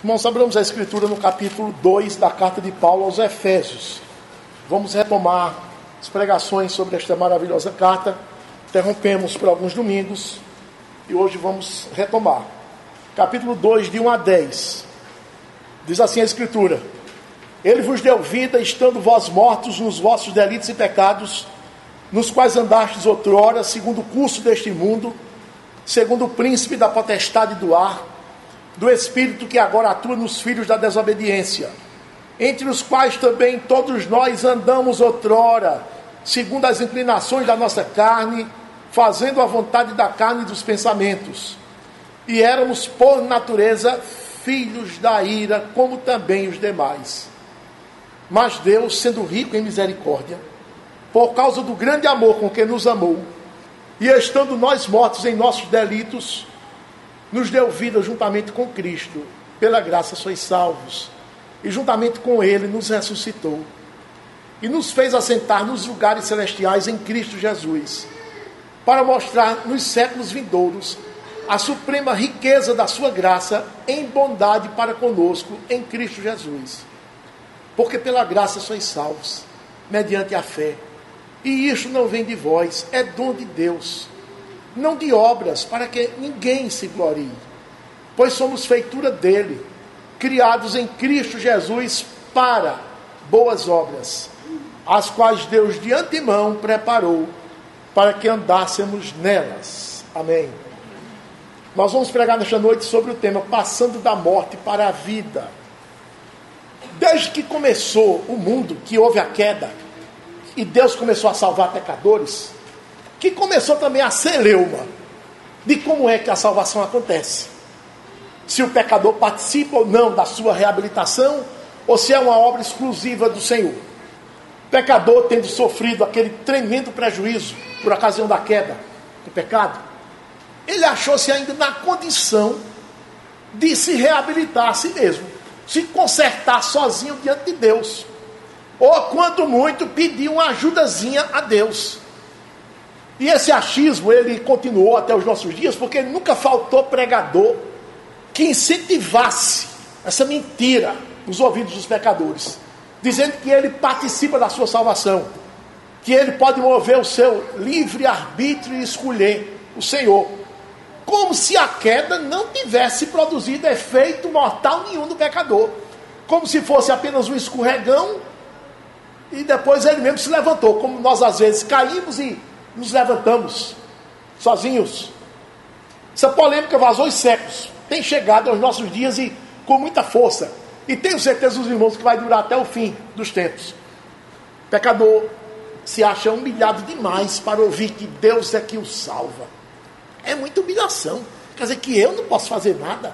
Irmãos, abramos a Escritura no capítulo 2 da carta de Paulo aos Efésios. Vamos retomar as pregações sobre esta maravilhosa carta. Interrompemos por alguns domingos e hoje vamos retomar. Capítulo 2, de 1 a 10. Diz assim a Escritura: Ele vos deu vida, estando vós mortos nos vossos delitos e pecados, nos quais andastes outrora, segundo o curso deste mundo, segundo o príncipe da potestade do ar, do Espírito que agora atua nos filhos da desobediência, entre os quais também todos nós andamos outrora, segundo as inclinações da nossa carne, fazendo a vontade da carne e dos pensamentos. E éramos, por natureza, filhos da ira, como também os demais. Mas Deus, sendo rico em misericórdia, por causa do grande amor com que nos amou, e estando nós mortos em nossos delitos, nos deu vida juntamente com Cristo. Pela graça sois salvos. E juntamente com Ele nos ressuscitou. E nos fez assentar nos lugares celestiais em Cristo Jesus, para mostrar nos séculos vindouros a suprema riqueza da sua graça em bondade para conosco em Cristo Jesus. Porque pela graça sois salvos, mediante a fé. E isto não vem de vós, é dom de Deus, não de obras, para que ninguém se glorie. Pois somos feitura dele, criados em Cristo Jesus para boas obras, as quais Deus de antemão preparou para que andássemos nelas. Amém. Nós vamos pregar nesta noite sobre o tema passando da morte para a vida. Desde que começou o mundo, que houve a queda, e Deus começou a salvar pecadores, que começou também a celeuma de como é que a salvação acontece. Se o pecador participa ou não da sua reabilitação, ou se é uma obra exclusiva do Senhor. O pecador, tendo sofrido aquele tremendo prejuízo por ocasião da queda do pecado, ele achou-se ainda na condição de se reabilitar a si mesmo, se consertar sozinho diante de Deus, ou quando muito pedir uma ajudazinha a Deus. E esse achismo, ele continuou até os nossos dias, porque nunca faltou pregador que incentivasse essa mentira nos ouvidos dos pecadores, dizendo que ele participa da sua salvação, que ele pode mover o seu livre-arbítrio e escolher o Senhor, como se a queda não tivesse produzido efeito mortal nenhum no pecador, como se fosse apenas um escorregão, e depois ele mesmo se levantou, como nós às vezes caímos e nos levantamos sozinhos. Essa polêmica vazou os séculos, tem chegado aos nossos dias e com muita força, e tenho certeza, os irmãos, que vai durar até o fim dos tempos. O pecador se acha humilhado demais para ouvir que Deus é que o salva. É muita humilhação, quer dizer que eu não posso fazer nada.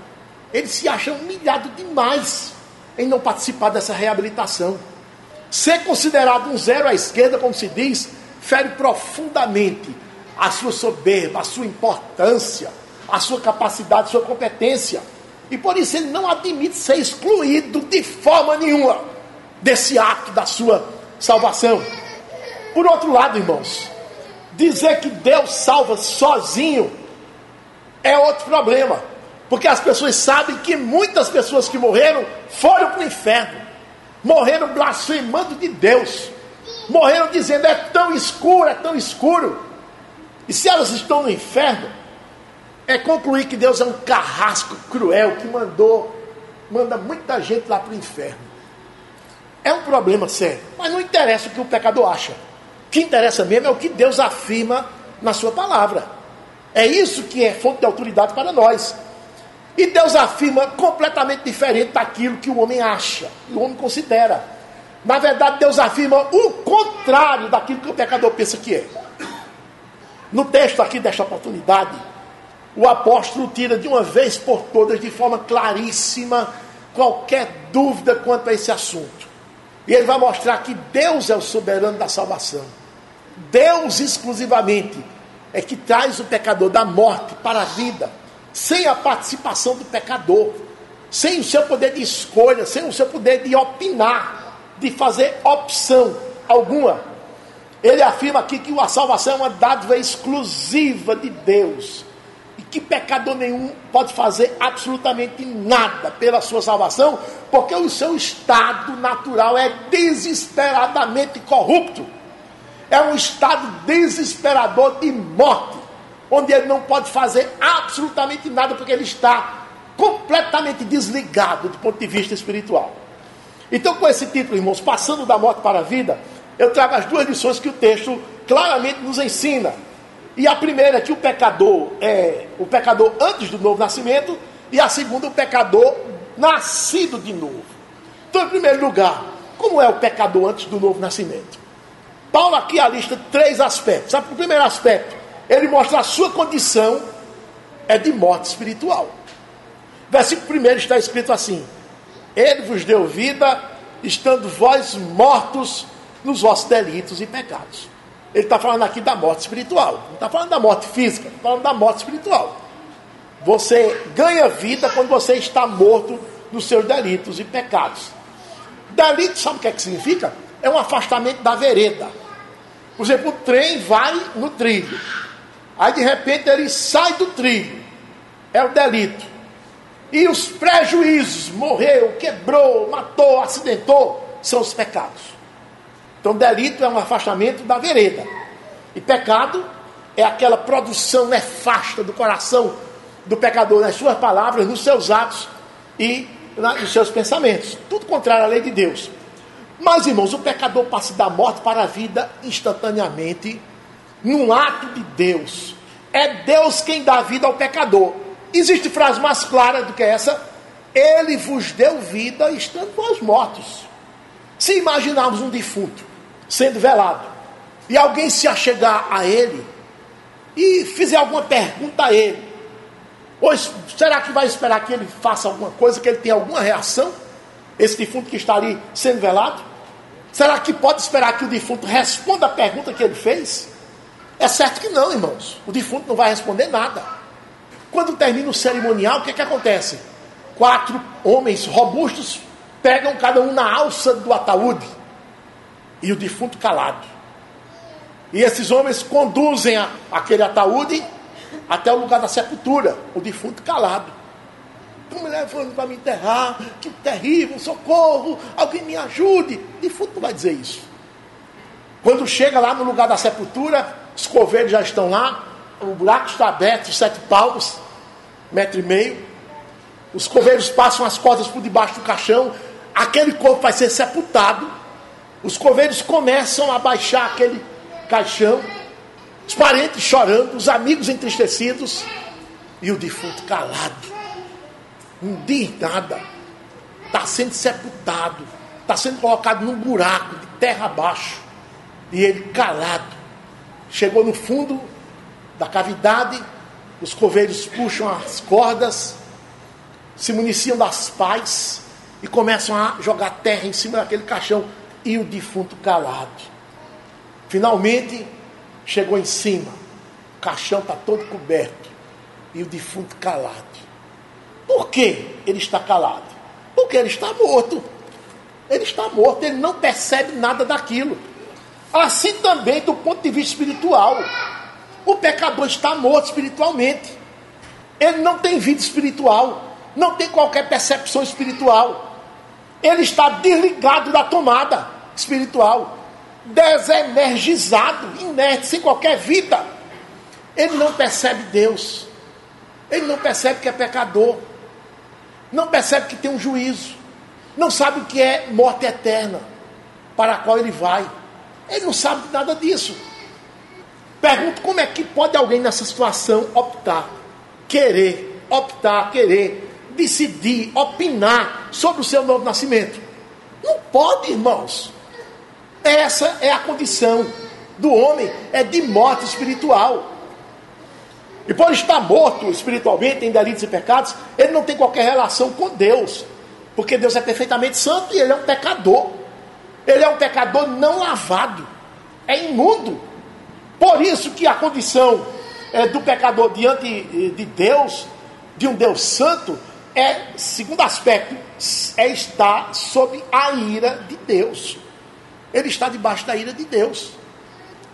Ele se acha humilhado demais em não participar dessa reabilitação. Ser considerado um zero à esquerda, como se diz, fere profundamente a sua soberba, a sua importância, a sua capacidade, a sua competência. E por isso ele não admite ser excluído de forma nenhuma desse ato da sua salvação. Por outro lado, irmãos, dizer que Deus salva sozinho é outro problema. Porque as pessoas sabem que muitas pessoas que morreram foram para o inferno. Morreram blasfemando de Deus. Morreram dizendo, é tão escuro, é tão escuro. E se elas estão no inferno, é concluir que Deus é um carrasco cruel que manda muita gente lá para o inferno. É um problema sério, mas não interessa o que o pecador acha. O que interessa mesmo é o que Deus afirma na sua palavra. É isso que é fonte de autoridade para nós. E Deus afirma completamente diferente daquilo que o homem acha, que o homem considera. Na verdade, Deus afirma o contrário daquilo que o pecador pensa que é. No texto aqui desta oportunidade, o apóstolo tira de uma vez por todas, de forma claríssima, qualquer dúvida quanto a esse assunto. E ele vai mostrar que Deus é o soberano da salvação. Deus exclusivamente é que traz o pecador da morte para a vida, sem a participação do pecador, sem o seu poder de escolha, sem o seu poder de opinar, de fazer opção alguma. Ele afirma aqui que a salvação é uma dádiva exclusiva de Deus, e que que pecador nenhum pode fazer absolutamente nada pela sua salvação, porque o seu estado natural é desesperadamente corrupto. É um estado desesperador de morte, onde ele não pode fazer absolutamente nada, porque ele está completamente desligado do ponto de vista espiritual. Então, com esse título, irmãos, Passando da Morte para a Vida, eu trago as duas lições que o texto claramente nos ensina. E a primeira é que o pecador é o pecador antes do novo nascimento, e a segunda, o pecador nascido de novo. Então, em primeiro lugar, como é o pecador antes do novo nascimento? Paulo aqui alista 3 aspectos. Sabe, o primeiro aspecto, ele mostra a sua condição é de morte espiritual. Versículo 1 está escrito assim: Ele vos deu vida, estando vós mortos nos vossos delitos e pecados. Ele está falando aqui da morte espiritual. Não está falando da morte física, está falando da morte espiritual. Você ganha vida quando você está morto nos seus delitos e pecados. Delito, sabe o que significa? É um afastamento da vereda. Por exemplo, o trem vai no trilho. Aí de repente ele sai do trilho. É o delito. E os prejuízos, morreu, quebrou, matou, acidentou, são os pecados. Então, delito é um afastamento da vereda. E pecado é aquela produção nefasta do coração do pecador, nas suas palavras, nos seus atos e nos seus pensamentos. Tudo contrário à lei de Deus. Mas, irmãos, o pecador passa da morte para a vida instantaneamente, num ato de Deus. É Deus quem dá vida ao pecador. Existe frase mais clara do que essa: Ele vos deu vida estando vós mortos. Se imaginarmos um defunto sendo velado, e alguém se achegar a ele e fizer alguma pergunta a ele, ou será que vai esperar que ele faça alguma coisa, que ele tenha alguma reação, esse defunto que está ali sendo velado? Será que pode esperar que o defunto responda a pergunta que ele fez? É certo que não, irmãos. O defunto não vai responder nada. Quando termina o cerimonial, o que acontece? 4 homens robustos pegam cada um na alça do ataúde e o defunto calado. E esses homens conduzem aquele ataúde até o lugar da sepultura, o defunto calado. Estão me levando para me enterrar, que terrível, socorro, alguém me ajude. O defunto não vai dizer isso. Quando chega lá no lugar da sepultura, os coveiros já estão lá, o buraco está aberto, 7 palmos, 1,5 metro. Os coveiros passam as cordas por debaixo do caixão, aquele corpo vai ser sepultado. Os coveiros começam a baixar aquele caixão, os parentes chorando, os amigos entristecidos, e o defunto calado, não diz nada, está sendo sepultado, está sendo colocado num buraco de terra abaixo, e ele calado. Chegou no fundo da cavidade, os coveiros puxam as cordas, se municiam das pás e começam a jogar terra em cima daquele caixão, e o defunto calado. Finalmente chegou em cima, o caixão está todo coberto e o defunto calado. Por que ele está calado? Porque ele está morto. Ele está morto, ele não percebe nada daquilo. Assim também do ponto de vista espiritual, o pecador está morto espiritualmente. Ele não tem vida espiritual, não tem qualquer percepção espiritual. Ele está desligado da tomada espiritual, desenergizado, inerte, sem qualquer vida. Ele não percebe Deus, ele não percebe que é pecador, não percebe que tem um juízo, não sabe o que é morte eterna, para a qual ele vai. Ele não sabe nada disso. Pergunto, como é que pode alguém nessa situação querer, decidir, opinar sobre o seu novo nascimento? Não pode, irmãos. Essa é a condição do homem, é de morte espiritual. E por estar morto espiritualmente, em delitos e pecados, ele não tem qualquer relação com Deus, porque Deus é perfeitamente santo e ele é um pecador. Ele é um pecador não lavado, é imundo. Por isso que a condição do pecador diante de Deus, de um Deus santo, segundo aspecto, é estar sob a ira de Deus. Ele está debaixo da ira de Deus.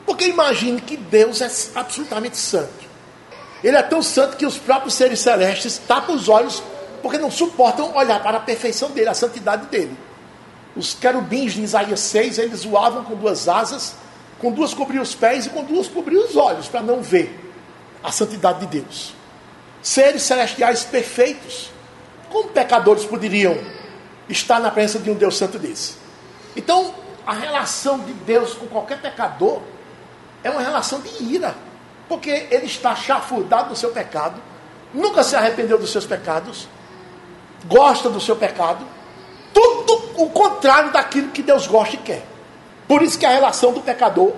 Porque imagine que Deus é absolutamente santo. Ele é tão santo que os próprios seres celestes tapam os olhos porque não suportam olhar para a perfeição dele, a santidade dele. Os querubins de Isaías 6, eles voavam com 2 asas, com 2 cobriam os pés e com 2 cobriam os olhos, para não ver a santidade de Deus. Seres celestiais perfeitos. Como pecadores poderiam estar na presença de um Deus santo desse? Então, a relação de Deus com qualquer pecador é uma relação de ira, porque ele está chafurdado do seu pecado, nunca se arrependeu dos seus pecados, gosta do seu pecado, tudo o contrário daquilo que Deus gosta e quer. Por isso que a relação do pecador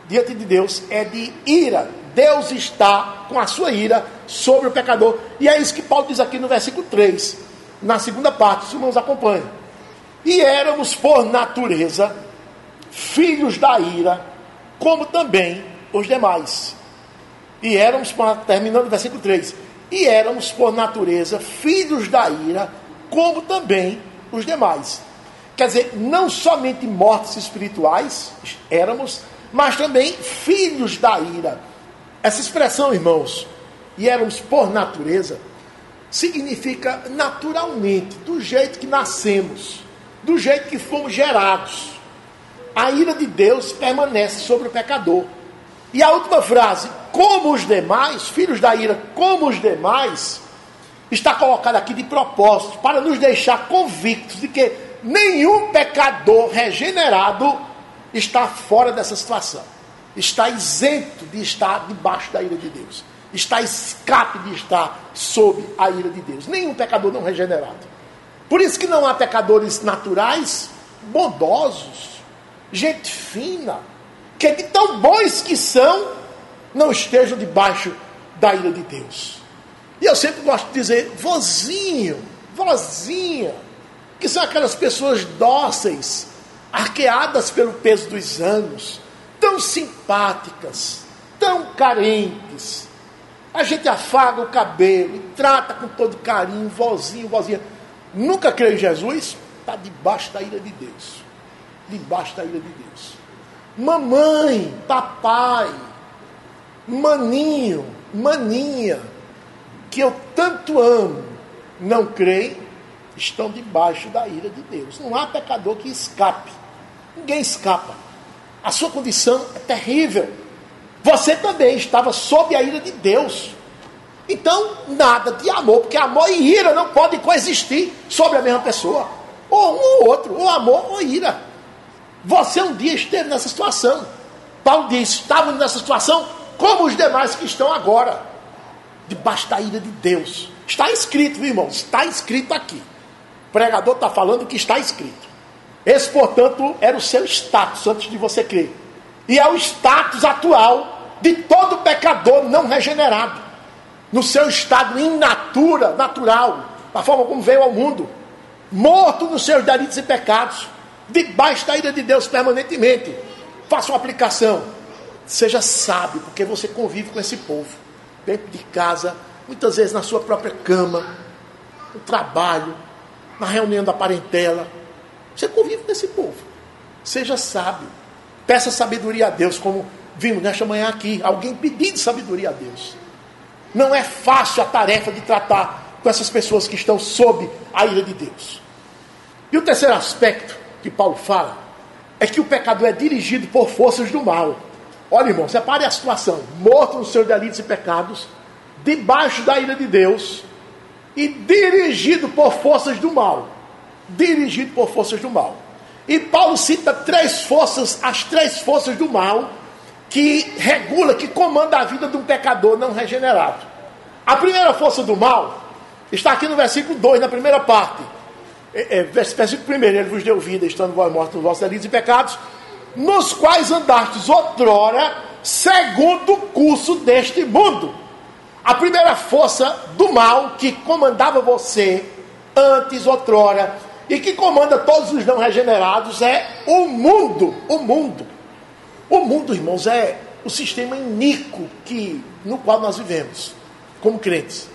diante de Deus é de ira. Deus está com a sua ira sobre o pecador. E é isso que Paulo diz aqui no versículo 3, na segunda parte, os irmãos acompanham. E éramos por natureza filhos da ira, como também os demais. E éramos, terminando o versículo 3, e éramos por natureza filhos da ira, como também os demais. Quer dizer, não somente mortos espirituais éramos, mas também filhos da ira. Essa expressão, irmãos, e éramos por natureza, significa naturalmente, do jeito que nascemos, do jeito que fomos gerados. A ira de Deus permanece sobre o pecador. E a última frase, como os demais, filhos da ira, como os demais, está colocada aqui de propósito, para nos deixar convictos de que nenhum pecador regenerado está fora dessa situação. Está isento de estar debaixo da ira de Deus. Está a escape de estar sob a ira de Deus. Nenhum pecador não regenerado. Por isso que não há pecadores naturais, bondosos, gente fina, que de tão bons que são, não estejam debaixo da ira de Deus. E eu sempre gosto de dizer, vozinho, vozinha, que são aquelas pessoas dóceis, arqueadas pelo peso dos anos, tão simpáticas, tão carentes. A gente afaga o cabelo e trata com todo carinho, vozinho, vozinha. Nunca creu em Jesus? Está debaixo da ira de Deus. Debaixo da ira de Deus. Mamãe, papai, maninho, maninha, que eu tanto amo, não creem, estão debaixo da ira de Deus. Não há pecador que escape. Ninguém escapa. A sua condição é terrível. Você também estava sob a ira de Deus. Então, nada de amor, porque amor e ira não podem coexistir sobre a mesma pessoa. Ou um ou outro, ou amor ou ira. Você um dia esteve nessa situação. Paulo diz, estávamos nessa situação como os demais que estão agora. Debaixo da ira de Deus. Está escrito, viu, irmãos? Está escrito aqui. O pregador está falando que está escrito. Esse, portanto, era o seu status antes de você crer. E é o status atual de todo pecador não regenerado. No seu estado in natura, natural, da forma como veio ao mundo. Morto nos seus delitos e pecados. Debaixo da ira de Deus permanentemente. Faça uma aplicação. Seja sábio, porque você convive com esse povo. Dentro de casa, muitas vezes na sua própria cama, no trabalho, na reunião da parentela. Você convive com esse povo. Seja sábio. Peça sabedoria a Deus, como vimos nesta manhã aqui. Alguém pedindo sabedoria a Deus. Não é fácil a tarefa de tratar com essas pessoas que estão sob a ira de Deus. E o terceiro aspecto que Paulo fala é que o pecador é dirigido por forças do mal. Olha, irmão, separe a situação. Morto nos seus delitos e pecados, debaixo da ira de Deus e dirigido por forças do mal. Dirigido por forças do mal. E Paulo cita as três forças do mal que regula, que comanda a vida de um pecador não regenerado. A primeira força do mal está aqui no versículo 2, na primeira parte. Versículo 1, ele vos deu vida, estando vós mortos nos vossos delitos e pecados, nos quais andastes outrora, segundo o curso deste mundo. A primeira força do mal que comandava você antes, outrora, e que comanda todos os não regenerados é o mundo. O mundo. O mundo, irmãos, é o sistema iníquo no qual nós vivemos, como crentes.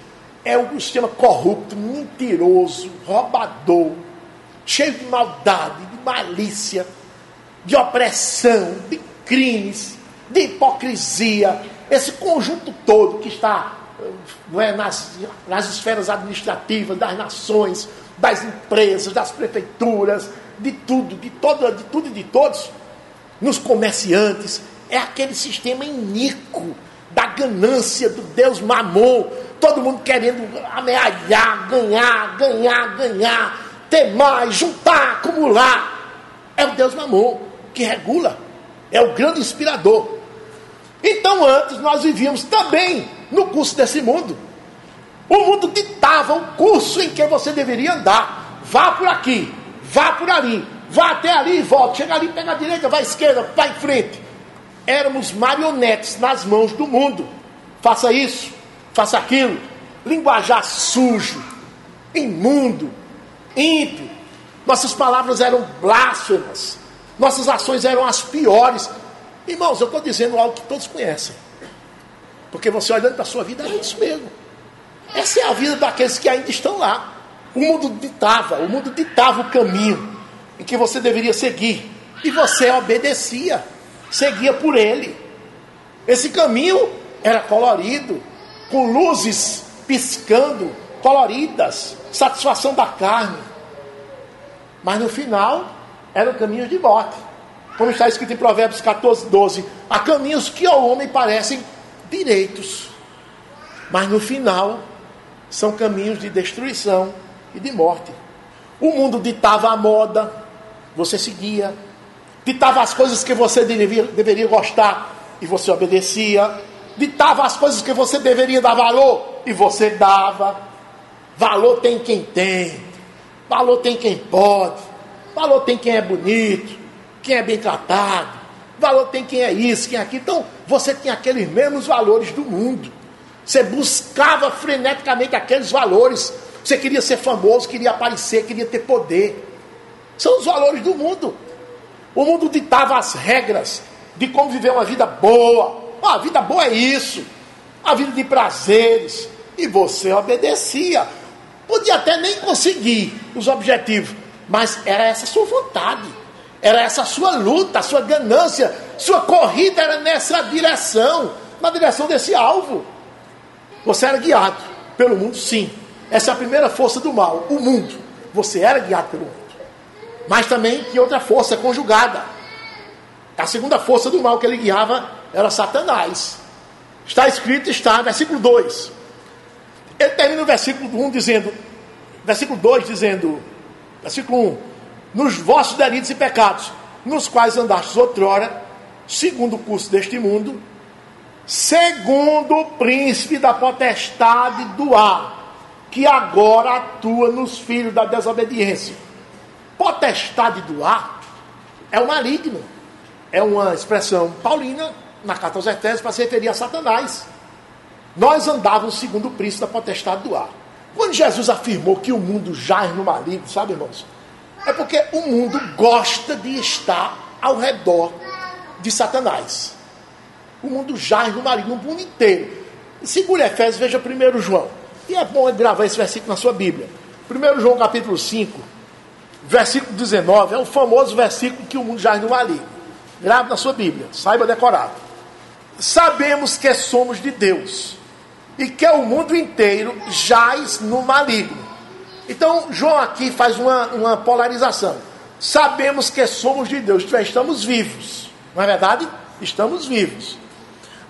É um sistema corrupto, mentiroso, roubador, cheio de maldade, de malícia, de opressão, de crimes, de hipocrisia, esse conjunto todo que está não é, nas esferas administrativas das nações, das empresas, das prefeituras, de tudo e de todos, nos comerciantes, é aquele sistema iníquo da ganância do Deus Mamon, todo mundo querendo amealhar, ganhar, ter mais, juntar, acumular. É o Deus Mamon que regula, é o grande inspirador. Então antes nós vivíamos também no curso desse mundo. O mundo ditava o curso em que você deveria andar. Vá por aqui, vá por ali, vá até ali e volta. Chega ali, pega a direita, vai à esquerda, vai em frente. Éramos marionetes nas mãos do mundo. Faça isso, faça aquilo. Linguajar sujo, imundo, ímpio. Nossas palavras eram blasfemas. Nossas ações eram as piores. Irmãos, eu estou dizendo algo que todos conhecem. Porque você olhando para a sua vida, é isso mesmo. Essa é a vida daqueles que ainda estão lá. O mundo ditava o caminho em que você deveria seguir. E você obedecia, seguia por ele. Esse caminho era colorido, com luzes piscando, coloridas, satisfação da carne. Mas no final, eram caminhos de morte. Como está escrito em Provérbios 14, 12. Há caminhos que ao homem parecem direitos, mas no final são caminhos de destruição e de morte. O mundo ditava a moda, você seguia. Ditava as coisas que você deveria gostar e você obedecia. Ditava as coisas que você deveria dar valor e você dava. Valor tem quem tem, valor tem quem pode, valor tem quem é bonito, quem é bem tratado, valor tem quem é isso, quem é aquilo. Então você tinha aqueles mesmos valores do mundo. Você buscava freneticamente aqueles valores. Você queria ser famoso, queria aparecer, queria ter poder. São os valores do mundo. O mundo ditava as regras de como viver uma vida boa. A vida boa é isso, a vida de prazeres. E você obedecia. Podia até nem conseguir os objetivos, mas era essa a sua vontade, era essa a sua luta, a sua ganância, sua corrida era nessa direção, na direção desse alvo. Você era guiado pelo mundo, sim. Essa é a primeira força do mal, o mundo. Você era guiado pelo mundo. Mas também tinha outra força conjugada. A segunda força do mal que ele guiava era Satanás. Está escrito, versículo 2. Ele termina o versículo 1 dizendo, versículo 2 dizendo, versículo 1, nos vossos delitos e pecados, nos quais andastes outrora, segundo o curso deste mundo, segundo o príncipe da potestade do ar, que agora atua nos filhos da desobediência. Potestade do ar é o maligno. É uma expressão paulina na carta aos Efésios para se referir a Satanás. Nós andávamos segundo o príncipe da potestade do ar. Quando Jesus afirmou que o mundo jaz no maligno, sabe, irmãos? É porque o mundo gosta de estar ao redor de Satanás. O mundo jaz no maligno, no mundo inteiro. Segure Efésios, veja 1 João. E é bom gravar esse versículo na sua Bíblia. 1 João capítulo 5, versículo 19, é o famoso versículo que o mundo jaz no maligno. Grave na sua Bíblia, saiba decorar. Sabemos que somos de Deus e que o mundo inteiro jaz no maligno. Então João aqui faz uma polarização. Sabemos que somos de Deus, já estamos vivos. Não é verdade? Estamos vivos.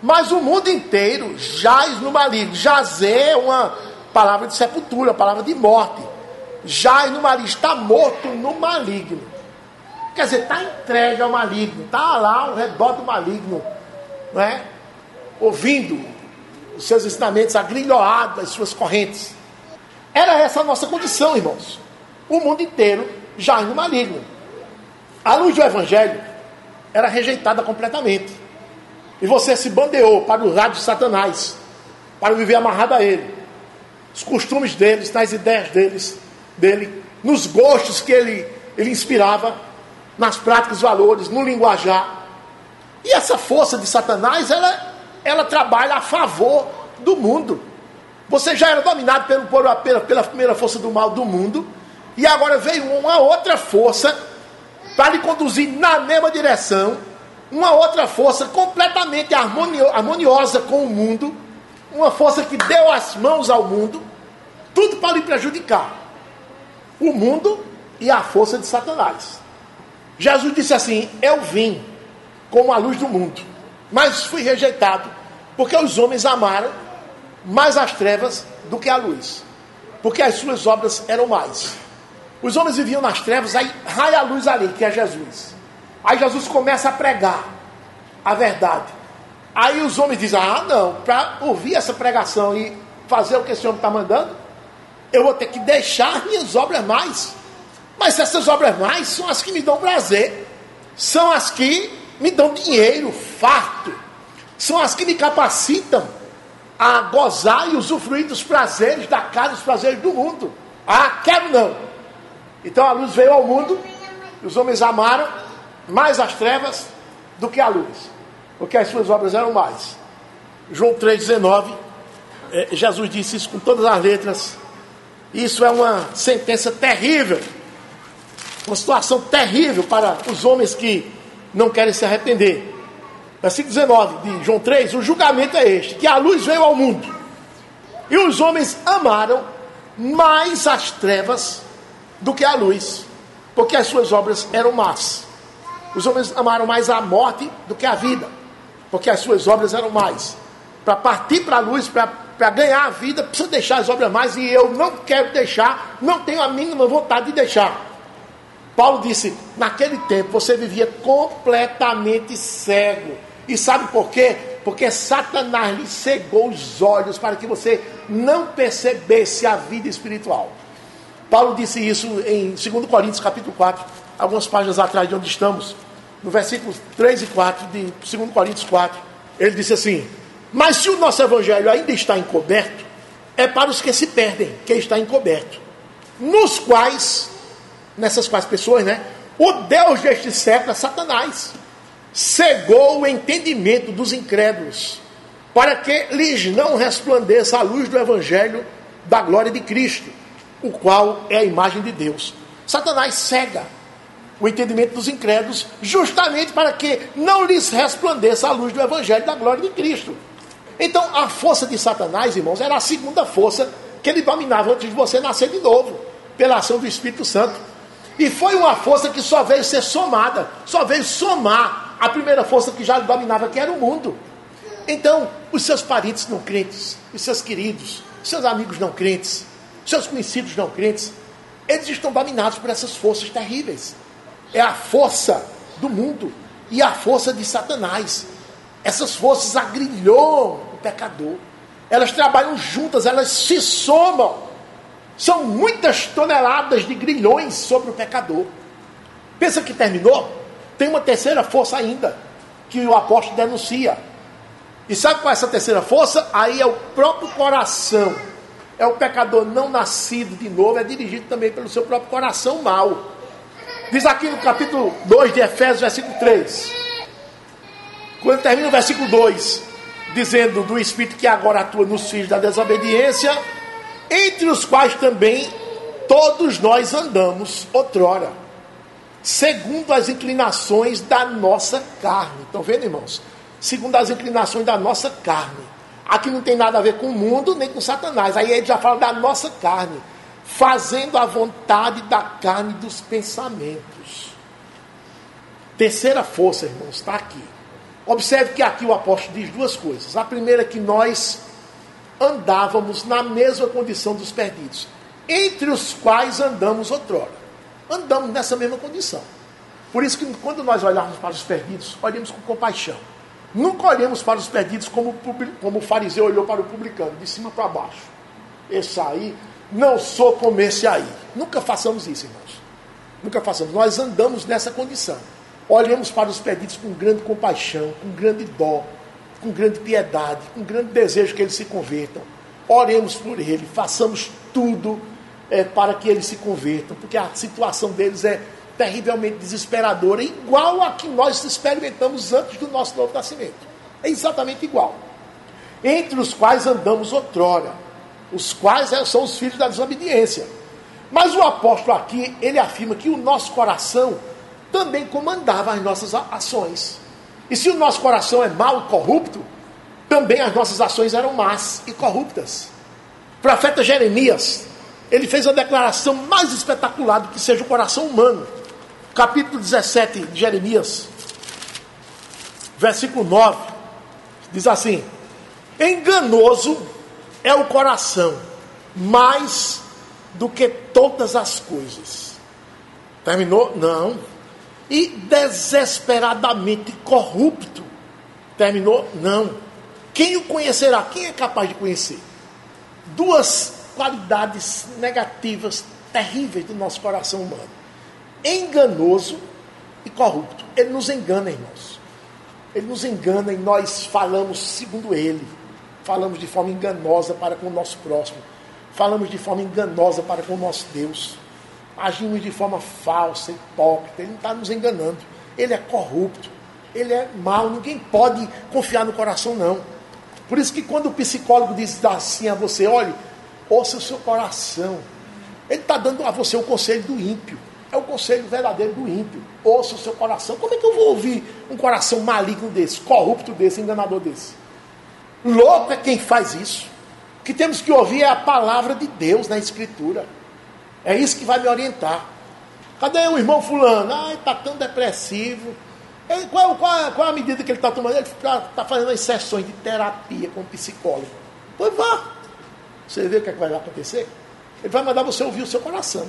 Mas o mundo inteiro jaz no maligno. Jazer é uma palavra de sepultura, palavra de morte. Jaz no maligno, está morto no maligno. Quer dizer, está entregue ao maligno, está lá ao redor do maligno, não é? Ouvindo os seus ensinamentos, agrilhoado as suas correntes. Era essa a nossa condição, irmãos. O mundo inteiro jaz no maligno. A luz do Evangelho era rejeitada completamente. E você se bandeou para o lado de Satanás, para viver amarrado a ele. Os costumes deles, nas ideias dele, nos gostos que ele inspirava, nas práticas, valores, no linguajar. E essa força de Satanás, ela trabalha a favor do mundo. Você já era dominado pela primeira força do mal do mundo, e agora veio uma outra força para lhe conduzir na mesma direção, uma outra força completamente harmoniosa com o mundo, uma força que deu as mãos ao mundo, tudo para lhe prejudicar. O mundo e a força de Satanás. Jesus disse assim: eu vim como a luz do mundo, mas fui rejeitado, porque os homens amaram mais as trevas do que a luz, porque as suas obras eram mais. Os homens viviam nas trevas, aí raia a luz ali, que é Jesus. Aí Jesus começa a pregar a verdade. Aí os homens dizem: ah, não, para ouvir essa pregação e fazer o que esse homem está mandando, eu vou ter que deixar minhas obras mais. Mas essas obras mais são as que me dão prazer, são as que me dão dinheiro, farto, são as que me capacitam a gozar e usufruir dos prazeres da casa, dos prazeres do mundo. Ah, quero não. Então a luz veio ao mundo, e os homens amaram mais as trevas do que a luz, porque as suas obras eram mais. João 3,19, Jesus disse isso com todas as letras. Isso é uma sentença terrível, uma situação terrível para os homens que não querem se arrepender. Versículo 19 de João 3, o julgamento é este, que a luz veio ao mundo, e os homens amaram mais as trevas do que a luz, porque as suas obras eram más. Os homens amaram mais a morte do que a vida, porque as suas obras eram mais. Para partir para a luz, para ganhar a vida, precisa deixar as obras mais, e eu não quero deixar, não tenho a mínima vontade de deixar. Paulo disse: naquele tempo você vivia completamente cego. E sabe por quê? Porque Satanás lhe cegou os olhos para que você não percebesse a vida espiritual. Paulo disse isso em 2 Coríntios capítulo 4, algumas páginas atrás de onde estamos, no versículos 3 e 4 de 2 Coríntios 4, ele disse assim: mas se o nosso evangelho ainda está encoberto, é para os que se perdem que está encoberto, nos quais, nessas quais pessoas, o Deus deste século é Satanás, cegou o entendimento dos incrédulos, para que lhes não resplandeça a luz do evangelho da glória de Cristo, o qual é a imagem de Deus. Satanás cega o entendimento dos incrédulos, justamente para que não lhes resplandeça a luz do evangelho da glória de Cristo. Então a força de Satanás, irmãos, era a segunda força que ele dominava antes de você nascer de novo, pela ação do Espírito Santo. E foi uma força que só veio ser somada, só veio somar a primeira força que já dominava, que era o mundo. Então os seus parentes não crentes, os seus queridos, seus amigos não crentes, seus conhecidos não crentes, eles estão dominados por essas forças terríveis. É a força do mundo e a força de Satanás. Essas forças agrilhoam o pecador. Elas trabalham juntas, elas se somam. São muitas toneladas de grilhões sobre o pecador. Pensa que terminou? Tem uma terceira força ainda, que o apóstolo denuncia. E sabe qual é essa terceira força? Aí é o próprio coração. É o pecador não nascido de novo, é dirigido também pelo seu próprio coração mau. Diz aqui no capítulo 2 de Efésios, versículo 3. Quando termina o versículo 2, dizendo do Espírito que agora atua nos filhos da desobediência, entre os quais também todos nós andamos outrora, segundo as inclinações da nossa carne. Estão vendo, irmãos? Segundo as inclinações da nossa carne. Aqui não tem nada a ver com o mundo, nem com Satanás. Aí ele já fala da nossa carne, fazendo a vontade da carne e dos pensamentos. Terceira força, irmãos, está aqui. Observe que aqui o apóstolo diz duas coisas. A primeira é que nós andávamos na mesma condição dos perdidos, entre os quais andamos outrora. Andamos nessa mesma condição. Por isso que quando nós olharmos para os perdidos, olhamos com compaixão. Nunca olhemos para os perdidos como o fariseu olhou para o publicano, de cima para baixo. Esse aí, não sou como esse aí. Nunca façamos isso, irmãos. Nunca façamos. Nós andamos nessa condição. Olhemos para os perdidos com grande compaixão, com grande dó, com grande piedade, com grande desejo que eles se convertam. Oremos por eles, façamos tudo para que eles se convertam, porque a situação deles é terrivelmente desesperadora, igual a que nós experimentamos antes do nosso novo nascimento. É exatamente igual. Entre os quais andamos outrora, os quais são os filhos da desobediência. Mas o apóstolo aqui, ele afirma que o nosso coração também comandava as nossas ações. E se o nosso coração é mau e corrupto, também as nossas ações eram más e corruptas. O profeta Jeremias, ele fez a declaração mais espetacular do que seja o coração humano. Capítulo 17 de Jeremias, versículo 9, diz assim: enganoso é o coração, mais do que todas as coisas. Terminou? Não. E desesperadamente corrupto. Terminou? Não. Quem o conhecerá? Quem é capaz de conhecer? Duas qualidades negativas, terríveis do nosso coração humano: enganoso e corrupto. Ele nos engana, irmãos. Ele nos engana e nós falamos segundo ele. Falamos de forma enganosa para com o nosso próximo. Falamos de forma enganosa para com o nosso Deus. Agimos de forma falsa, hipócrita. Ele não está nos enganando. Ele é corrupto. Ele é mau. Ninguém pode confiar no coração, não. Por isso que quando o psicólogo diz assim a você: olhe, ouça o seu coração. Ele está dando a você o conselho do ímpio. É o conselho verdadeiro do ímpio. Ouça o seu coração. Como é que eu vou ouvir um coração maligno desse, corrupto desse, enganador desse? Louco é quem faz isso. O que temos que ouvir é a palavra de Deus na Escritura. É isso que vai me orientar. Cadê o irmão fulano? Ah, ele está tão depressivo. Qual é a medida que ele está tomando? Ele está fazendo as sessões de terapia com o psicólogo. Pois vá. Você vê o que vai acontecer? Ele vai mandar você ouvir o seu coração.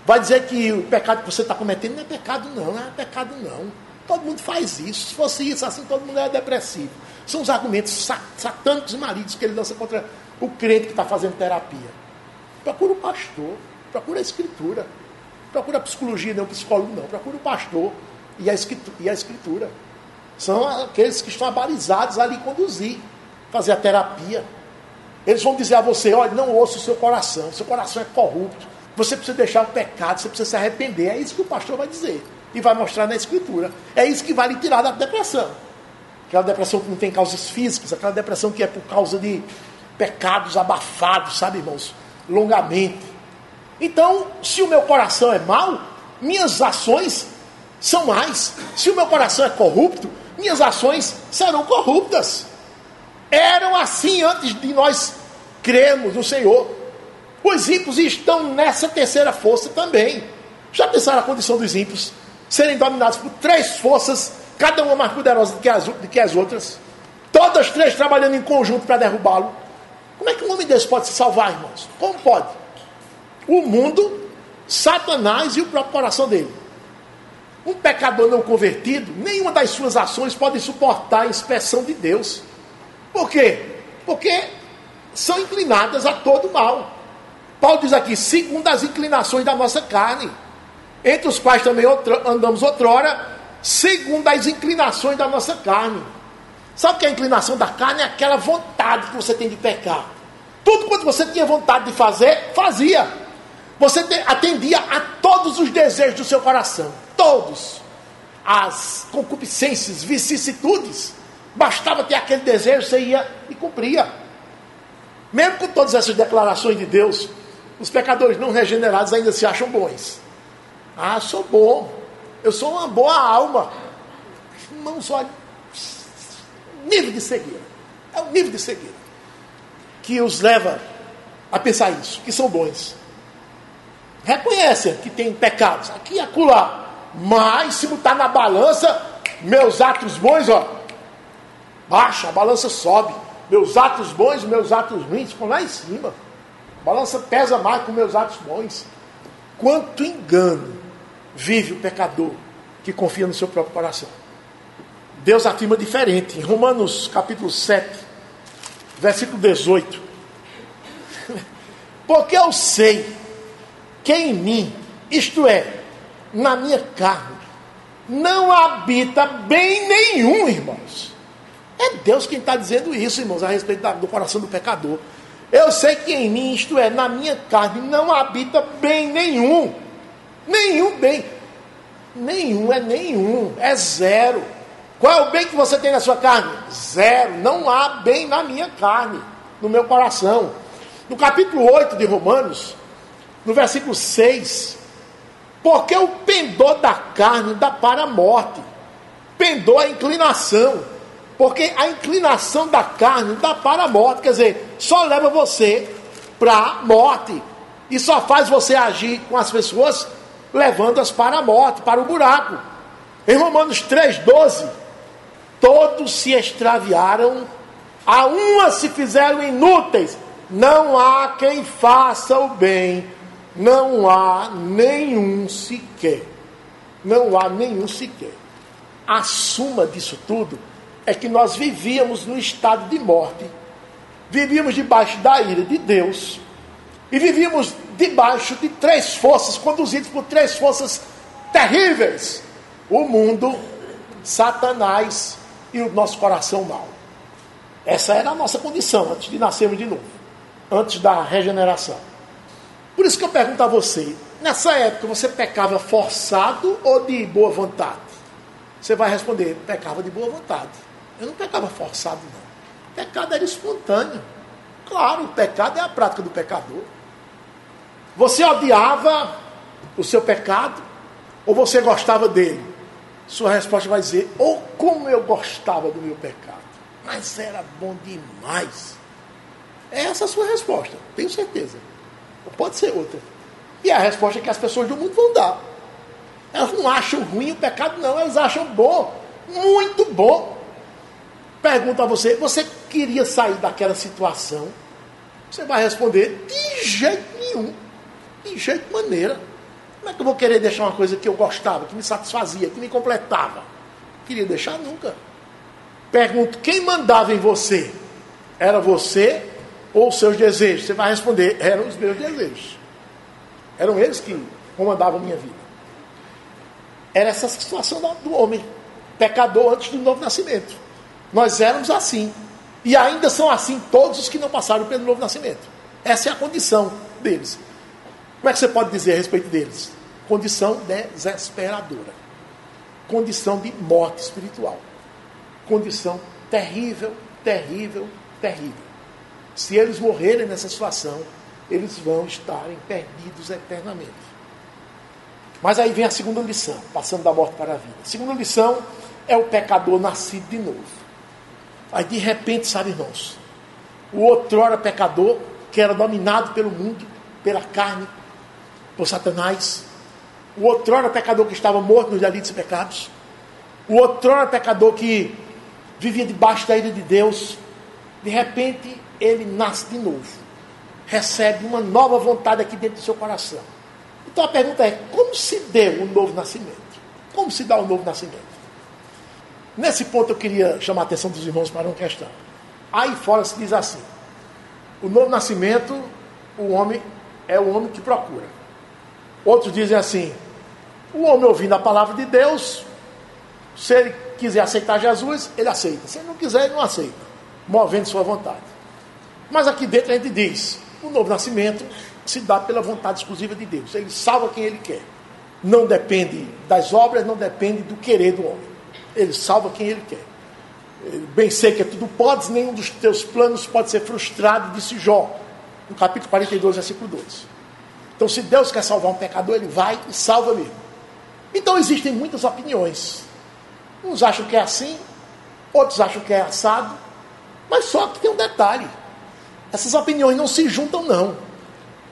Vai dizer que o pecado que você está cometendo não é pecado não. Não é pecado não. Todo mundo faz isso. Se fosse isso assim, todo mundo é depressivo. São os argumentos satânicos e malignos que ele lança contra o crente que está fazendo terapia. Procura o pastor. Procura a Escritura. Procura a psicologia, não o psicólogo não. Procura o pastor e a Escritura. São aqueles que estão abalizados ali conduzir, fazer a terapia. Eles vão dizer a você: olha, não ouça o seu coração é corrupto, você precisa deixar o pecado, você precisa se arrepender. É isso que o pastor vai dizer e vai mostrar na Escritura. É isso que vai lhe tirar da depressão. Aquela depressão que não tem causas físicas, aquela depressão que é por causa de pecados abafados, sabe, irmãos? Longamente. Então, se o meu coração é mau, minhas ações são mais. Se o meu coração é corrupto, minhas ações serão corruptas. Eram assim antes de nós crermos no Senhor. Os ímpios estão nessa terceira força também. Já pensaram a condição dos ímpios? Serem dominados por três forças, cada uma mais poderosa do que as outras. Todas três trabalhando em conjunto para derrubá-lo. Como é que um homem desse pode se salvar, irmãos? Como pode? O mundo, Satanás e o próprio coração dele. Um pecador não convertido, nenhuma das suas ações pode suportar a inspeção de Deus. Por quê? Porque são inclinadas a todo mal. Paulo diz aqui: segundo as inclinações da nossa carne, entre os quais também andamos outrora, segundo as inclinações da nossa carne. Sabe o que é a inclinação da carne? É aquela vontade que você tem de pecar. Tudo quanto você tinha vontade de fazer, fazia. Você atendia a todos os desejos do seu coração. Todos. As concupiscências, vicissitudes. Bastava ter aquele desejo, você ia e cumpria. Mesmo com todas essas declarações de Deus, os pecadores não regenerados ainda se acham bons. Ah, sou bom. Eu sou uma boa alma. Irmãos, olha, nível de cegueira. É o nível de cegueira que os leva a pensar isso, que são bons. Reconhecem que tem pecados, aqui e acolá. Mas se botar na balança, meus atos bons, ó, baixa, a balança sobe. Meus atos bons e meus atos ruins ficam lá em cima. A balança pesa mais com meus atos bons. Quanto engano vive o pecador que confia no seu próprio coração. Deus afirma diferente. Em Romanos capítulo 7, versículo 18. Porque eu sei que em mim, isto é, na minha carne, não habita bem nenhum, irmãos. É Deus quem está dizendo isso, irmãos, a respeito do coração do pecador. Eu sei que em mim, isto é, na minha carne, não habita bem nenhum. Nenhum bem. Nenhum é nenhum, é zero. Qual é o bem que você tem na sua carne? Zero. Não há bem na minha carne, no meu coração. No capítulo 8 de Romanos, no versículo 6, porque o pendor da carne dá para a morte, pendou a inclinação, porque a inclinação da carne dá para a morte, quer dizer, só leva você para a morte, e só faz você agir com as pessoas, levando-as para a morte, para o buraco. Em Romanos 3,12, todos se extraviaram, a uma se fizeram inúteis, não há quem faça o bem, não há nenhum sequer. Não há nenhum sequer. A suma disso tudo é que nós vivíamos no estado de morte, vivíamos debaixo da ira de Deus, e vivíamos debaixo de três forças, conduzidos por três forças terríveis: o mundo, Satanás e o nosso coração mau. Essa era a nossa condição antes de nascermos de novo, antes da regeneração. Por isso que eu pergunto a você, nessa época você pecava forçado ou de boa vontade? Você vai responder, pecava de boa vontade. Eu não pecava forçado, não. Pecado era espontâneo. Claro, o pecado é a prática do pecador. Você odiava o seu pecado ou você gostava dele? Sua resposta vai dizer, ou como eu gostava do meu pecado. Mas era bom demais. Essa é a sua resposta, tenho certeza. Ou pode ser outra. E a resposta é que as pessoas do mundo vão dar. Elas não acham ruim o pecado, não. Elas acham bom, muito bom. Pergunto a você, você queria sair daquela situação? Você vai responder, de jeito nenhum. De jeito maneira. Como é que eu vou querer deixar uma coisa que eu gostava, que me satisfazia, que me completava? Não queria deixar nunca. Pergunto, quem mandava em você? Era você ou os seus desejos? Você vai responder, eram os meus desejos. Eram eles que comandavam a minha vida. Era essa situação do homem, pecador antes do novo nascimento. Nós éramos assim. E ainda são assim todos os que não passaram pelo novo nascimento. Essa é a condição deles. Como é que você pode dizer a respeito deles? Condição desesperadora. Condição de morte espiritual. Condição terrível, terrível, terrível. Se eles morrerem nessa situação, eles vão estarem perdidos eternamente. Mas aí vem a segunda lição, passando da morte para a vida. A segunda lição é o pecador nascido de novo. Aí de repente, sabe, irmãos, o outrora pecador, que era dominado pelo mundo, pela carne, por Satanás, o outrora pecador que estava morto nos delitos e pecados, o outrora pecador que vivia debaixo da ira de Deus, de repente ele nasce de novo, recebe uma nova vontade aqui dentro do seu coração. Então a pergunta é, como se deu o novo nascimento? Como se dá o novo nascimento? Nesse ponto eu queria chamar a atenção dos irmãos para uma questão. Aí fora se diz assim, o novo nascimento, o homem é o homem que procura. Outros dizem assim, o homem ouvindo a palavra de Deus, se ele quiser aceitar Jesus, ele aceita. Se ele não quiser, ele não aceita, movendo sua vontade. Mas aqui dentro a gente diz, o novo nascimento se dá pela vontade exclusiva de Deus. Ele salva quem ele quer. Não depende das obras, não depende do querer do homem. Ele salva quem ele quer. Bem sei que tudo podes, nenhum dos teus planos pode ser frustrado, disse Jó, no capítulo 42, versículo 2. Então, se Deus quer salvar um pecador, ele vai e salva mesmo. Então, existem muitas opiniões. Uns acham que é assim, outros acham que é assado, mas só que tem um detalhe. Essas opiniões não se juntam, não.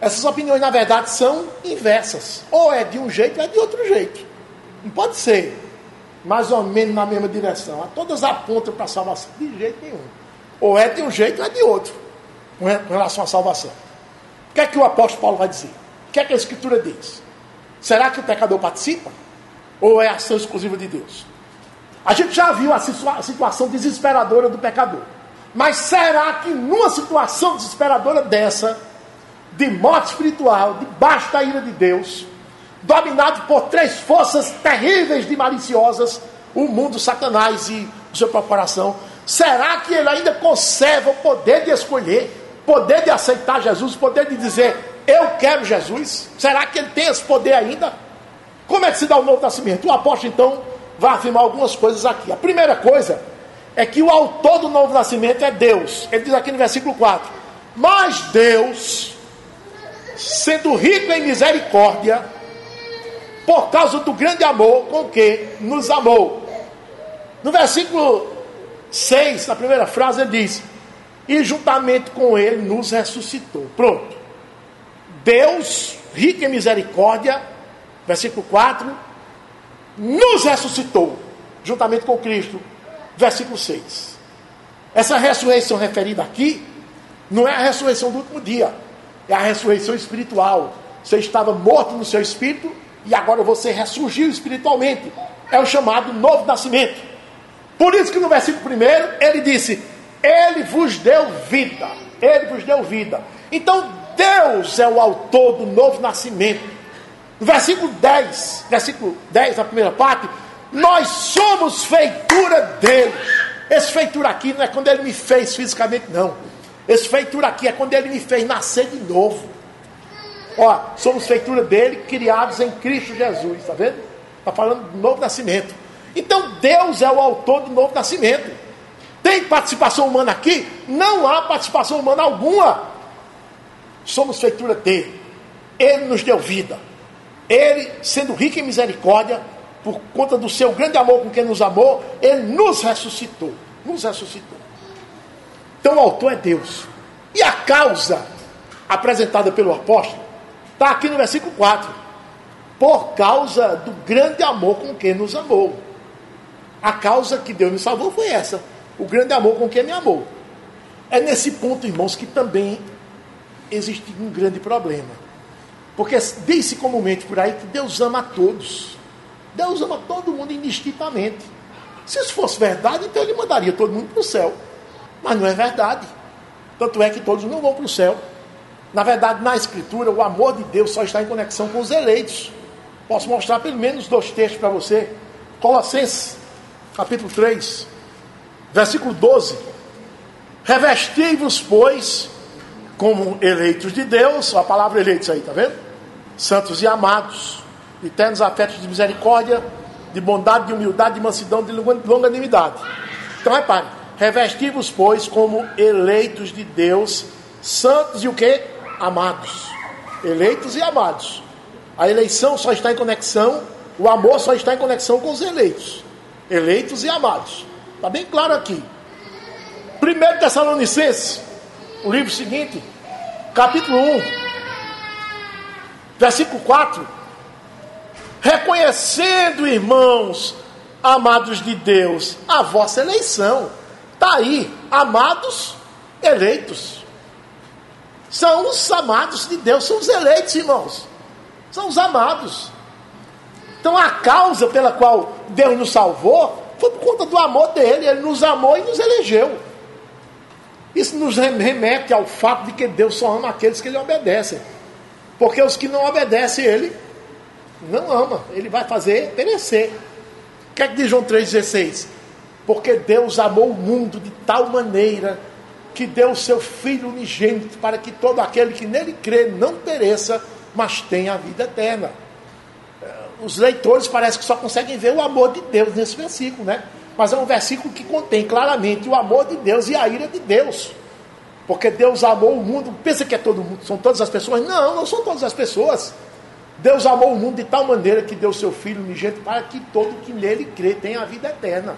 Essas opiniões, na verdade, são inversas. Ou é de um jeito, ou é de outro jeito. Não pode ser mais ou menos na mesma direção. Todas apontam para a salvação. De jeito nenhum. Ou é de um jeito, ou é de outro. Com relação à salvação. O que é que o apóstolo Paulo vai dizer? O que é que a Escritura diz? Será que o pecador participa? Ou é ação exclusiva de Deus? A gente já viu a situação desesperadora do pecador. Mas será que numa situação desesperadora dessa, de morte espiritual, debaixo da ira de Deus, dominado por três forças terríveis de maliciosas, o mundo, Satanás e o seu próprio coração, será que ele ainda conserva o poder de escolher, poder de aceitar Jesus, poder de dizer, eu quero Jesus? Será que ele tem esse poder ainda? Como é que se dá o novo nascimento? O apóstolo, então, vai afirmar algumas coisas aqui. A primeira coisa é que o autor do novo nascimento é Deus. Ele diz aqui no versículo 4, mas Deus, sendo rico em misericórdia, por causa do grande amor com que nos amou. No versículo 6, na primeira frase, ele diz: e juntamente com ele nos ressuscitou. Pronto. Deus, rico em misericórdia, versículo 4, nos ressuscitou, juntamente com Cristo, versículo 6. Essa ressurreição referida aqui, não é a ressurreição do último dia, é a ressurreição espiritual. Você estava morto no seu espírito, e agora você ressurgiu espiritualmente. É o chamado novo nascimento. Por isso que no versículo 1, ele disse: ele vos deu vida. Ele vos deu vida. Então, Deus é o autor do novo nascimento. No versículo 10, na primeira parte, nós somos feitura dele. Esse feitura aqui não é quando ele me fez fisicamente, não. Esse feitura aqui é quando ele me fez nascer de novo. Ó, somos feitura dele, criados em Cristo Jesus, está vendo? Está falando do novo nascimento. Então Deus é o autor do novo nascimento. Tem participação humana aqui? Não há participação humana alguma. Somos feitura dele. Ele nos deu vida. Ele, sendo rico em misericórdia, por conta do seu grande amor com quem nos amou, ele nos ressuscitou. Nos ressuscitou. Então o autor é Deus. E a causa apresentada pelo apóstolo está aqui no versículo 4. Por causa do grande amor com quem nos amou. A causa que Deus me salvou foi essa. O grande amor com quem me amou. É nesse ponto, irmãos, que também existe um grande problema. Porque diz-se comumente por aí que Deus ama a todos. Deus ama todo mundo indistintamente. Se isso fosse verdade, então ele mandaria todo mundo para o céu. Mas não é verdade. Tanto é que todos não vão para o céu. Na verdade, na Escritura, o amor de Deus só está em conexão com os eleitos. Posso mostrar pelo menos 2 textos para você. Colossenses, capítulo 3, versículo 12. Revesti-vos, pois, como eleitos de Deus, a palavra eleitos aí, está vendo? Santos e amados, de ternos afetos de misericórdia, de bondade, de humildade, de mansidão, de longanimidade. Então repare, revesti-vos, pois, como eleitos de Deus, santos e o quê? Amados. Eleitos e amados. A eleição só está em conexão, o amor só está em conexão com os eleitos. Eleitos e amados. Está bem claro aqui. 1 Tessalonicenses, o livro seguinte, capítulo 1, versículo 4. Reconhecendo, irmãos, amados de Deus, a vossa eleição. Está aí, amados, eleitos. São os amados de Deus, são os eleitos, irmãos. São os amados. Então a causa pela qual Deus nos salvou foi por conta do amor dele. Ele nos amou e nos elegeu. Isso nos remete ao fato de que Deus só ama aqueles que lhe obedecem. Porque os que não obedecem ele não ama. Ele vai fazer perecer. O que é que diz João 3,16? Porque Deus amou o mundo de tal maneira que deu o seu Filho unigênito para que todo aquele que nele crê não pereça, mas tenha a vida eterna. Os leitores parecem que só conseguem ver o amor de Deus nesse versículo, né? Mas é um versículo que contém claramente o amor de Deus e a ira de Deus. Porque Deus amou o mundo. Pensa que é todo mundo, são todas as pessoas? Não, não são todas as pessoas. Deus amou o mundo de tal maneira que deu o seu Filho unigênito para que todo que nele crê tenha a vida eterna.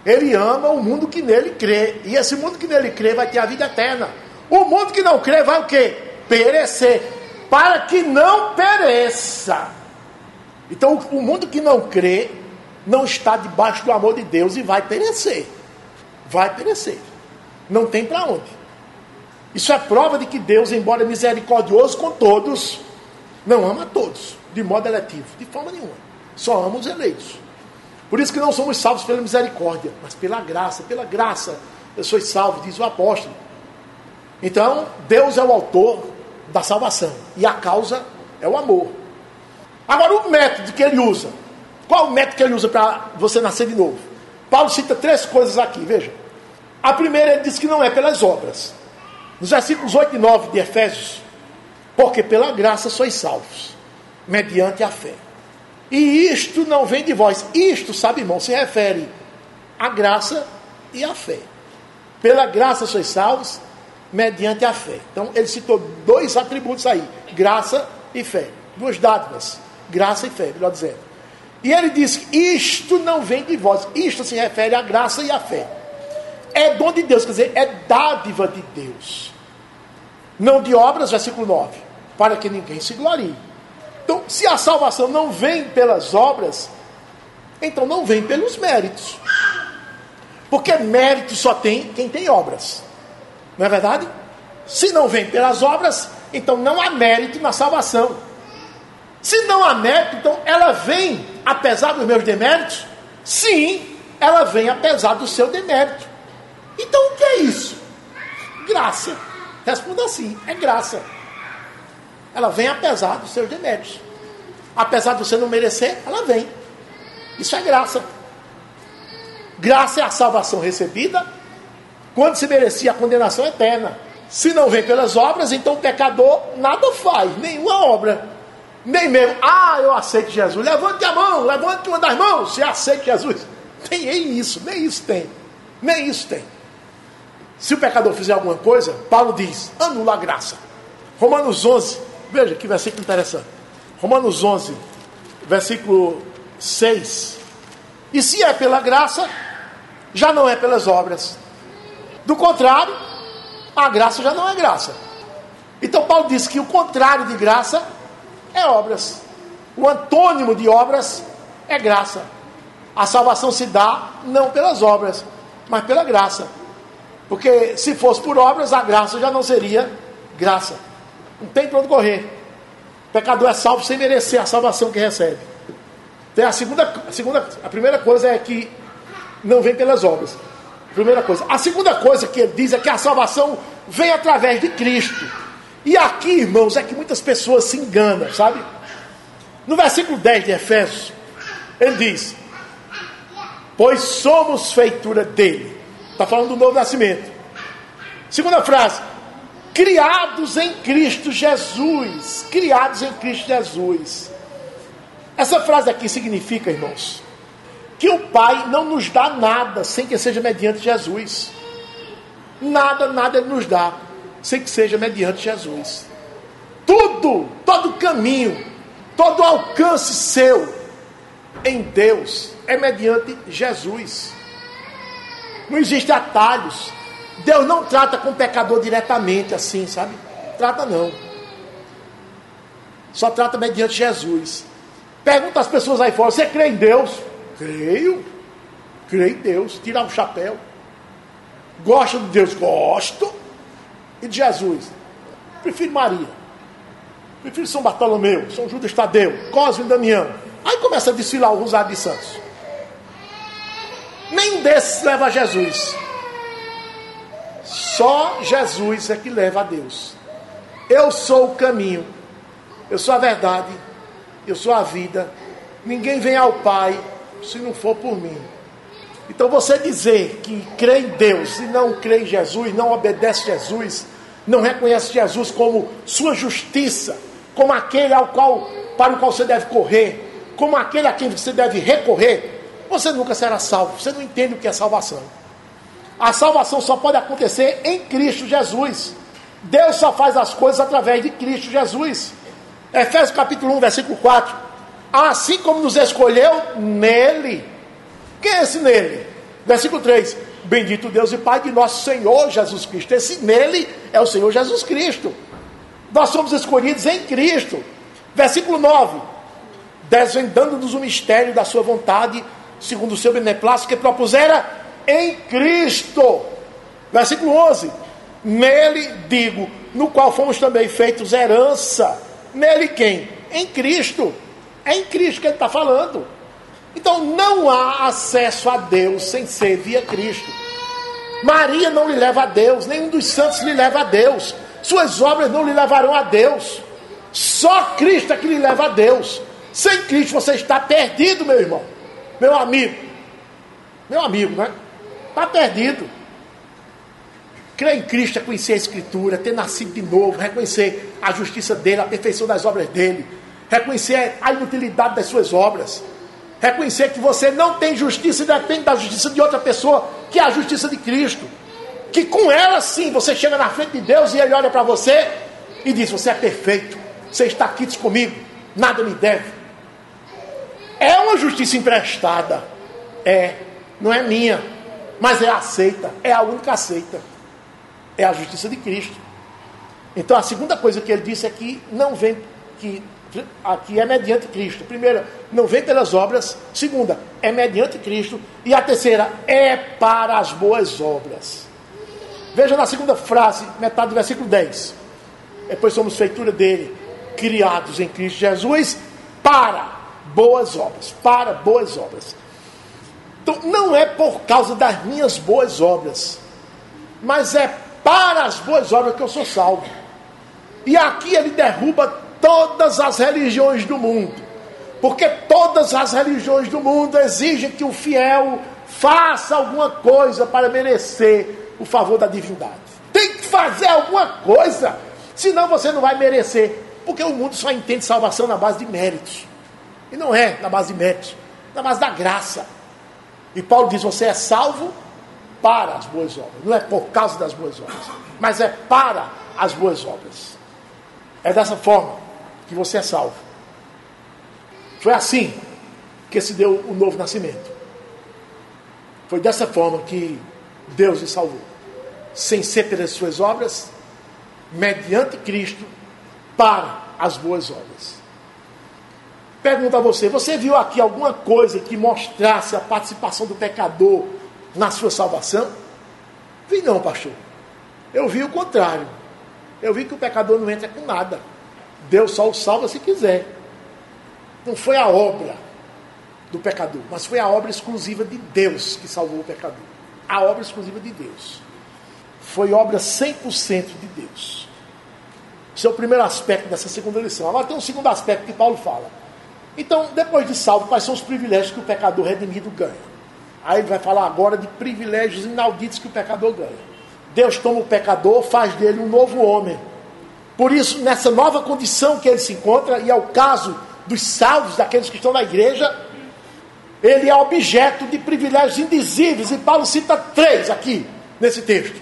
Ele ama o mundo que nele crê. E esse mundo que nele crê vai ter a vida eterna. O mundo que não crê vai o quê? Perecer. Para que não pereça. Então o mundo que não crê não está debaixo do amor de Deus e vai perecer. Vai perecer. Não tem para onde. Isso é prova de que Deus, embora misericordioso com todos, não ama a todos, de modo eletivo, de forma nenhuma. Só ama os eleitos. Por isso que não somos salvos pela misericórdia, mas pela graça. Pela graça eu sou salvo, diz o apóstolo. Então, Deus é o autor da salvação. E a causa é o amor. Agora, o método que ele usa. Qual o método que ele usa para você nascer de novo? Paulo cita 3 coisas aqui, veja. A primeira, ele diz que não é pelas obras. Nos versículos 8 e 9 de Efésios. Porque pela graça sois salvos, mediante a fé. E isto não vem de vós. Isto, sabe, irmão, se refere à graça e à fé. Pela graça sois salvos, mediante a fé. Então, ele citou 2 atributos aí. Graça e fé. 2 dádivas. Graça e fé, melhor dizendo. E ele diz: isto não vem de vós. Isto se refere à graça e à fé. É dom de Deus, quer dizer, é dádiva de Deus. Não de obras, versículo 9, para que ninguém se glorie. Então, se a salvação não vem pelas obras, então não vem pelos méritos. Porque mérito só tem quem tem obras. Não é verdade? Se não vem pelas obras, então não há mérito na salvação. Se não há mérito, então ela vem apesar dos meus deméritos? Sim, ela vem apesar do seu demérito. Então o que é isso? Graça. Responda assim, é graça. Ela vem apesar dos seus deméritos. Apesar de você não merecer, ela vem. Isso é graça. Graça é a salvação recebida quando se merecia a condenação eterna. Se não vem pelas obras, então o pecador nada faz, nenhuma obra. Nem mesmo, eu aceito Jesus. Levante a mão, levante uma das mãos, se aceita Jesus. Nem isso tem. Nem isso tem. Se o pecador fizer alguma coisa, Paulo diz, anula a graça. Romanos 11, veja que versículo interessante. Romanos 11, versículo 6. E se é pela graça, já não é pelas obras. Do contrário, a graça já não é graça. Então Paulo diz que o contrário de graça é obras. O antônimo de obras é graça. A salvação se dá não pelas obras, mas pela graça. Porque se fosse por obras, a graça já não seria graça. Não tem para onde correr. O pecador é salvo sem merecer a salvação que recebe. Então a primeira coisa é que não vem pelas obras. Primeira coisa. A segunda coisa que ele diz é que a salvação vem através de Cristo. E aqui, irmãos, é que muitas pessoas se enganam, sabe? No versículo 10 de Efésios, ele diz: pois somos feitura dele. Está falando do novo nascimento. Segunda frase: criados em Cristo Jesus. Criados em Cristo Jesus. Essa frase aqui significa, irmãos, que o Pai não nos dá nada sem que seja mediante Jesus. Nada Ele nos dá sem que seja mediante Jesus. Tudo, todo caminho, todo alcance seu em Deus é mediante Jesus. Não existe atalhos. Deus não trata com o pecador diretamente assim, sabe? Trata não. Só trata mediante Jesus. Pergunta às pessoas aí fora: você crê em Deus? Creio em Deus. Tirar o chapéu. Gosta de Deus? Gosto. E de Jesus? Prefiro Maria. Prefiro São Bartolomeu, São Judas Tadeu, Cosme e Damião. Aí começa a desfilar o Rosário de Santos. Nenhum desses leva a Jesus. Só Jesus é que leva a Deus. Eu sou o caminho, eu sou a verdade, eu sou a vida. Ninguém vem ao Pai se não for por mim. Então você dizer que crê em Deus e não crê em Jesus, não obedece a Jesus, não reconhece Jesus como sua justiça, como aquele para o qual você deve correr, como aquele a quem você deve recorrer, você nunca será salvo. Você não entende o que é salvação. A salvação só pode acontecer em Cristo Jesus. Deus só faz as coisas através de Cristo Jesus. Efésios capítulo 1, versículo 4. Assim como nos escolheu nele. Quem é esse nele? Versículo 3. Bendito Deus e Pai de nosso Senhor Jesus Cristo. Esse nele é o Senhor Jesus Cristo. Nós somos escolhidos em Cristo. Versículo 9. Desvendando-nos o mistério da sua vontade, segundo o seu beneplácito que propusera em Cristo. Versículo 11. Nele, digo, no qual fomos também feitos herança. Nele quem? Em Cristo. É em Cristo que ele está falando. Então não há acesso a Deus sem ser via Cristo. Maria não lhe leva a Deus, nenhum dos santos lhe leva a Deus, suas obras não lhe levarão a Deus. Só Cristo é que lhe leva a Deus. Sem Cristo você está perdido, meu irmão, meu amigo, né? Está perdido. Crer em Cristo é conhecer a Escritura, ter nascido de novo, reconhecer a justiça dele, a perfeição das obras dele, reconhecer a inutilidade das suas obras, reconhecer que você não tem justiça e depende da justiça de outra pessoa, que é a justiça de Cristo, que com ela sim você chega na frente de Deus e ele olha para você e diz: você é perfeito, você está aqui comigo, nada me deve. É uma uma justiça emprestada. Não é minha, mas é aceita, é a única aceita. É a justiça de Cristo. Então a segunda coisa que ele disse é que não vem, que aqui é mediante Cristo. Primeira, não vem pelas obras. Segunda, é mediante Cristo. E a terceira, é para as boas obras. Veja na segunda frase, metade do versículo 10. Pois somos feitura dele, criados em Cristo Jesus, para boas obras. Para boas obras. Então não é por causa das minhas boas obras, mas é para as boas obras que eu sou salvo. E aqui ele derruba todas as religiões do mundo, porque todas as religiões do mundo exigem que o fiel faça alguma coisa para merecer o favor da divindade. Tem que fazer alguma coisa, senão você não vai merecer, porque o mundo só entende salvação na base de méritos, e não é na base de méritos, na base da graça. E Paulo diz, você é salvo para as boas obras, não é por causa das boas obras, mas é para as boas obras. É dessa forma que você é salvo. Foi assim que se deu o novo nascimento. Foi dessa forma que Deus lhe salvou. Sem ser pelas suas obras, mediante Cristo, para as boas obras. Pergunto a você, você viu aqui alguma coisa que mostrasse a participação do pecador na sua salvação? Vi não, pastor. Eu vi o contrário. Eu vi que o pecador não entra com nada. Deus só o salva se quiser. Não foi a obra do pecador, mas foi a obra exclusiva de Deus que salvou o pecador. A obra exclusiva de Deus. Foi obra 100% de Deus. Esse é o primeiro aspecto dessa segunda lição. Agora tem um segundo aspecto que Paulo fala. Então, depois de salvo, quais são os privilégios que o pecador redimido ganha? Aí ele vai falar agora de privilégios inauditos que o pecador ganha. Deus toma o pecador, faz dele um novo homem. Por isso, nessa nova condição que ele se encontra, e é o caso dos salvos, daqueles que estão na igreja, ele é objeto de privilégios indizíveis. E Paulo cita 3 aqui, nesse texto.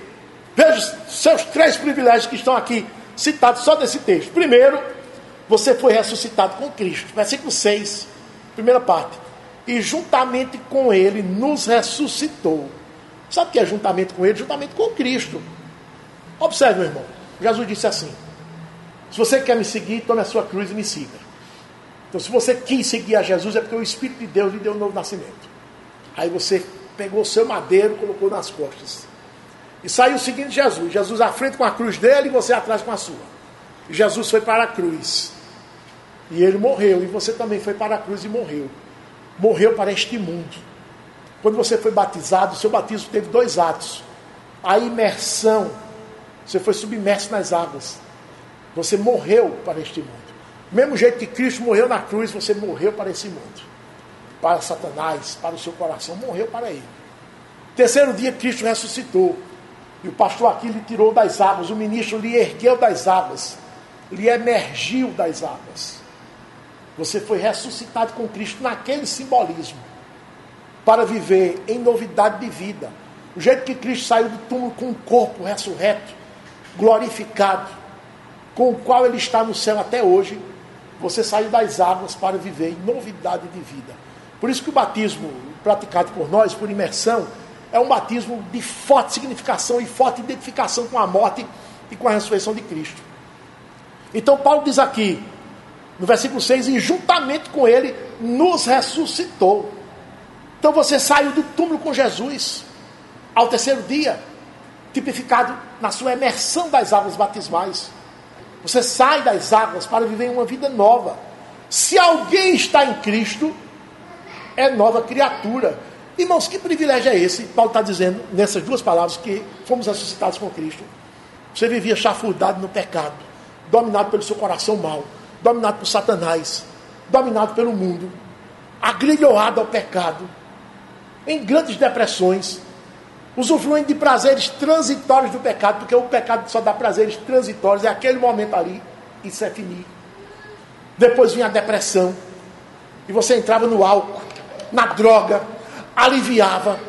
Veja os seus 3 privilégios que estão aqui, citados só nesse texto. Primeiro, você foi ressuscitado com Cristo. Versículo 6, primeira parte. E juntamente com ele nos ressuscitou. Sabe o que é juntamente com ele? Juntamente com Cristo. Observe, meu irmão. Jesus disse assim: se você quer me seguir, tome a sua cruz e me siga. Então, se você quis seguir a Jesus, é porque o Espírito de Deus lhe deu um novo nascimento. Aí você pegou o seu madeiro e colocou nas costas. E saiu seguindo Jesus. Jesus à frente com a cruz dele e você atrás com a sua. E Jesus foi para a cruz. E ele morreu. E você também foi para a cruz e morreu. Morreu para este mundo. Quando você foi batizado, o seu batismo teve 2 atos. A imersão. Você foi submerso nas águas. Você morreu para este mundo. Do mesmo jeito que Cristo morreu na cruz, você morreu para esse mundo. Para Satanás, para o seu coração, morreu para ele. Terceiro dia, Cristo ressuscitou. E o pastor aqui lhe tirou das águas. O ministro lhe ergueu das águas. Lhe emergiu das águas. Você foi ressuscitado com Cristo naquele simbolismo. Para viver em novidade de vida. O jeito que Cristo saiu do túmulo com um corpo ressurreto, glorificado, com o qual ele está no céu até hoje, você saiu das águas para viver em novidade de vida. Por isso que o batismo praticado por nós, por imersão, é um batismo de forte significação e forte identificação com a morte e com a ressurreição de Cristo. Então Paulo diz aqui, no versículo 6, e juntamente com ele nos ressuscitou. Então você saiu do túmulo com Jesus ao terceiro dia, tipificado na sua imersão das águas batismais. Você sai das águas para viver uma vida nova. Se alguém está em Cristo, é nova criatura. Irmãos, que privilégio é esse? Paulo está dizendo nessas 2 palavras que fomos ressuscitados com Cristo. Você vivia chafurdado no pecado, dominado pelo seu coração mau, dominado por Satanás, dominado pelo mundo, agrilhoado ao pecado, em grandes depressões, usufruindo de prazeres transitórios do pecado, porque o pecado só dá prazeres transitórios, é aquele momento ali, isso é finir. Depois vinha a depressão, e você entrava no álcool, na droga, aliviava.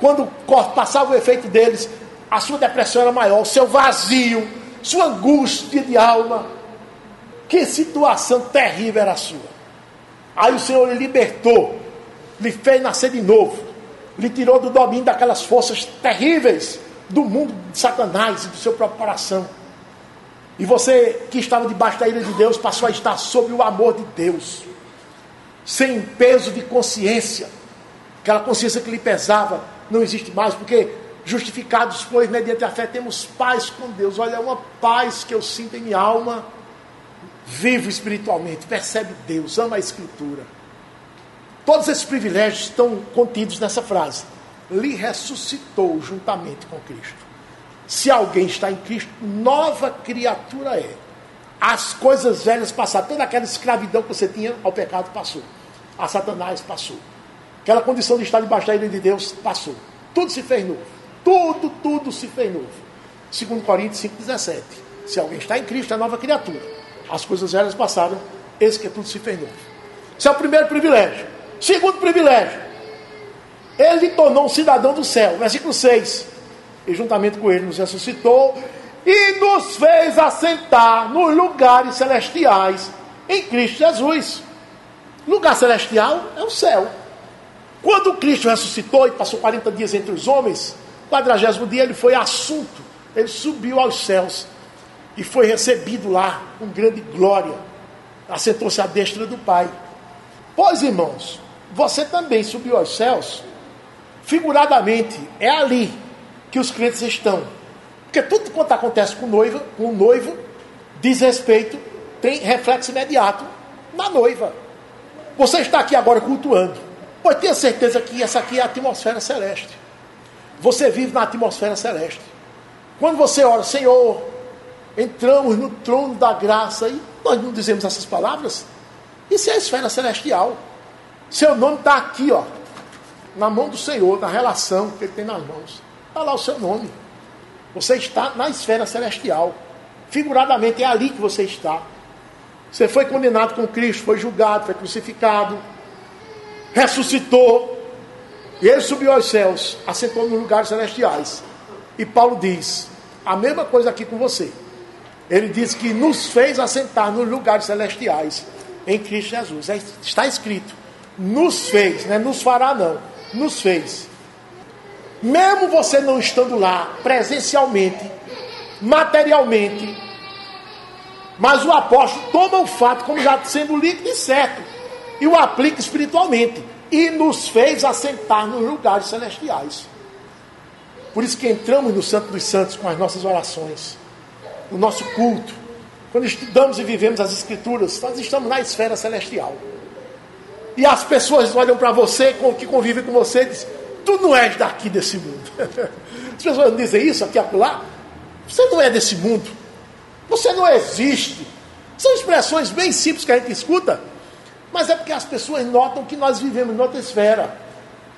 Quando passava o efeito deles, a sua depressão era maior, o seu vazio, sua angústia de alma. Que situação terrível era a sua. Aí o Senhor lhe libertou lhe fez nascer de novo, lhe tirou do domínio daquelas forças terríveis do mundo de Satanás e do seu próprio coração. E você que estava debaixo da ira de Deus passou a estar sob o amor de Deus, sem peso de consciência. Aquela consciência que lhe pesava não existe mais, porque justificados, pois, mediante a fé, temos paz com Deus. Olha, é uma paz que eu sinto em minha alma, vivo espiritualmente, percebe Deus, ama a Escritura. Todos esses privilégios estão contidos nessa frase: lhe ressuscitou juntamente com Cristo. Se alguém está em Cristo, nova criatura é. As coisas velhas passaram, toda aquela escravidão que você tinha ao pecado passou, a Satanás passou, aquela condição de estar debaixo da ira de Deus passou, tudo se fez novo, tudo se fez novo. 2 Coríntios 5,17, se alguém está em Cristo, é nova criatura, as coisas velhas passaram, eis que tudo se fez novo. Esse é o primeiro privilégio. Segundo privilégio, ele lhe tornou um cidadão do céu. Versículo 6, e juntamente com ele nos ressuscitou e nos fez assentar nos lugares celestiais em Cristo Jesus. Lugar celestial é o céu. Quando Cristo ressuscitou e passou 40 dias entre os homens, 40º dia ele foi assunto, ele subiu aos céus e foi recebido lá com grande glória, assentou-se à destra do Pai. Pois, irmãos, você também subiu aos céus, figuradamente, é ali que os crentes estão. Porque tudo quanto acontece com o noivo, diz respeito, tem reflexo imediato na noiva. Você está aqui agora cultuando, pois tenha certeza que essa aqui é a atmosfera celeste. Você vive na atmosfera celeste. Quando você ora, Senhor, entramos no trono da graça, e nós não dizemos essas palavras, isso é a esfera celestial. Seu nome está aqui, ó, na mão do Senhor, na relação que Ele tem nas mãos. Está lá o seu nome. Você está na esfera celestial. Figuradamente é ali que você está. Você foi condenado com Cristo, foi julgado, foi crucificado, ressuscitou, e Ele subiu aos céus, assentou nos lugares celestiais. E Paulo diz a mesma coisa aqui com você. Ele diz que nos fez assentar nos lugares celestiais em Cristo Jesus. Está escrito, nos fez, não é nos fará não, nos fez. Mesmo você não estando lá presencialmente, materialmente, mas o apóstolo toma o fato como já sendo líquido e certo e o aplica espiritualmente, e nos fez assentar nos lugares celestiais. Por isso que entramos no Santo dos Santos com as nossas orações, no nosso culto. Quando estudamos e vivemos as Escrituras, nós estamos na esfera celestial. E as pessoas olham para você, que convivem com você, e dizem, tu não és daqui desse mundo. As pessoas não dizem isso aqui e acolá. Você não é desse mundo. Você não existe. São expressões bem simples que a gente escuta, mas é porque as pessoas notam que nós vivemos em outra esfera.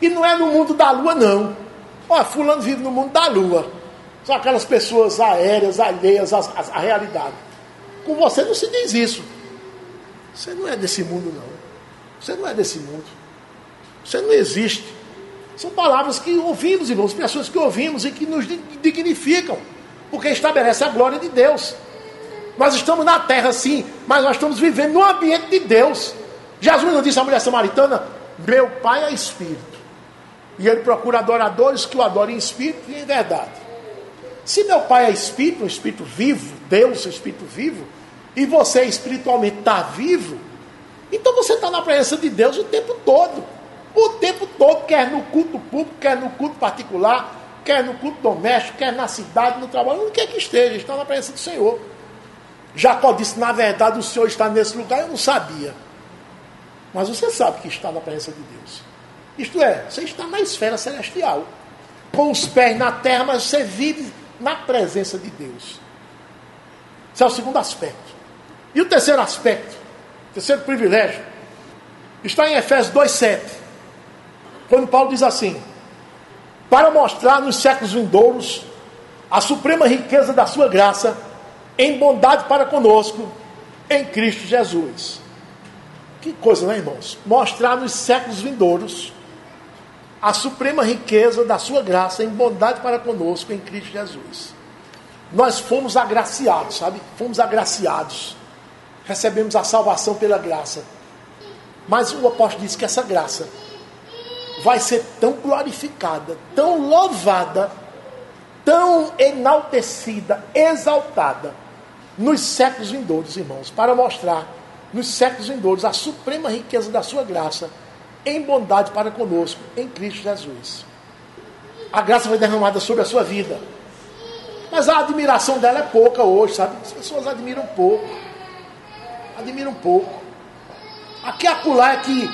E não é no mundo da lua, não. Olha, fulano vive no mundo da lua. São aquelas pessoas aéreas, alheias à realidade. Com você não se diz isso. Você não é desse mundo, não. Você não é desse mundo. Você não existe. São palavras que ouvimos, irmãos, expressões que ouvimos e que nos dignificam, porque estabelece a glória de Deus. Nós estamos na terra, sim, mas nós estamos vivendo no ambiente de Deus. Jesus não disse à mulher samaritana, meu Pai é Espírito, e Ele procura adoradores que o adorem em Espírito e em verdade. Se meu Pai é Espírito, um Espírito vivo, Deus é Espírito vivo, e você espiritualmente está vivo, então você está na presença de Deus o tempo todo. O tempo todo, quer no culto público, quer no culto particular, quer no culto doméstico, quer na cidade, no trabalho, onde quer que esteja, está na presença do Senhor. Jacó disse, na verdade o Senhor está nesse lugar, eu não sabia. Mas você sabe que está na presença de Deus. Isto é, você está na esfera celestial, com os pés na terra, mas você vive na presença de Deus. Esse é o segundo aspecto. E o terceiro aspecto, o terceiro privilégio, está em Efésios 2,7. Quando Paulo diz assim, para mostrar nos séculos vindouros a suprema riqueza da sua graça, em bondade para conosco, em Cristo Jesus. Que coisa, né, irmãos? Mostrar nos séculos vindouros a suprema riqueza da sua graça, em bondade para conosco, em Cristo Jesus. Nós fomos agraciados, sabe? Fomos agraciados. Recebemos a salvação pela graça. Mas o apóstolo diz que essa graça vai ser tão glorificada, tão louvada, tão enaltecida, exaltada, nos séculos vindouros, irmãos, para mostrar nos séculos vindouros a suprema riqueza da sua graça, em bondade para conosco, em Cristo Jesus. A graça foi derramada sobre a sua vida, mas a admiração dela é pouca hoje, sabe? As pessoas admiram pouco. Aqui e acolá é que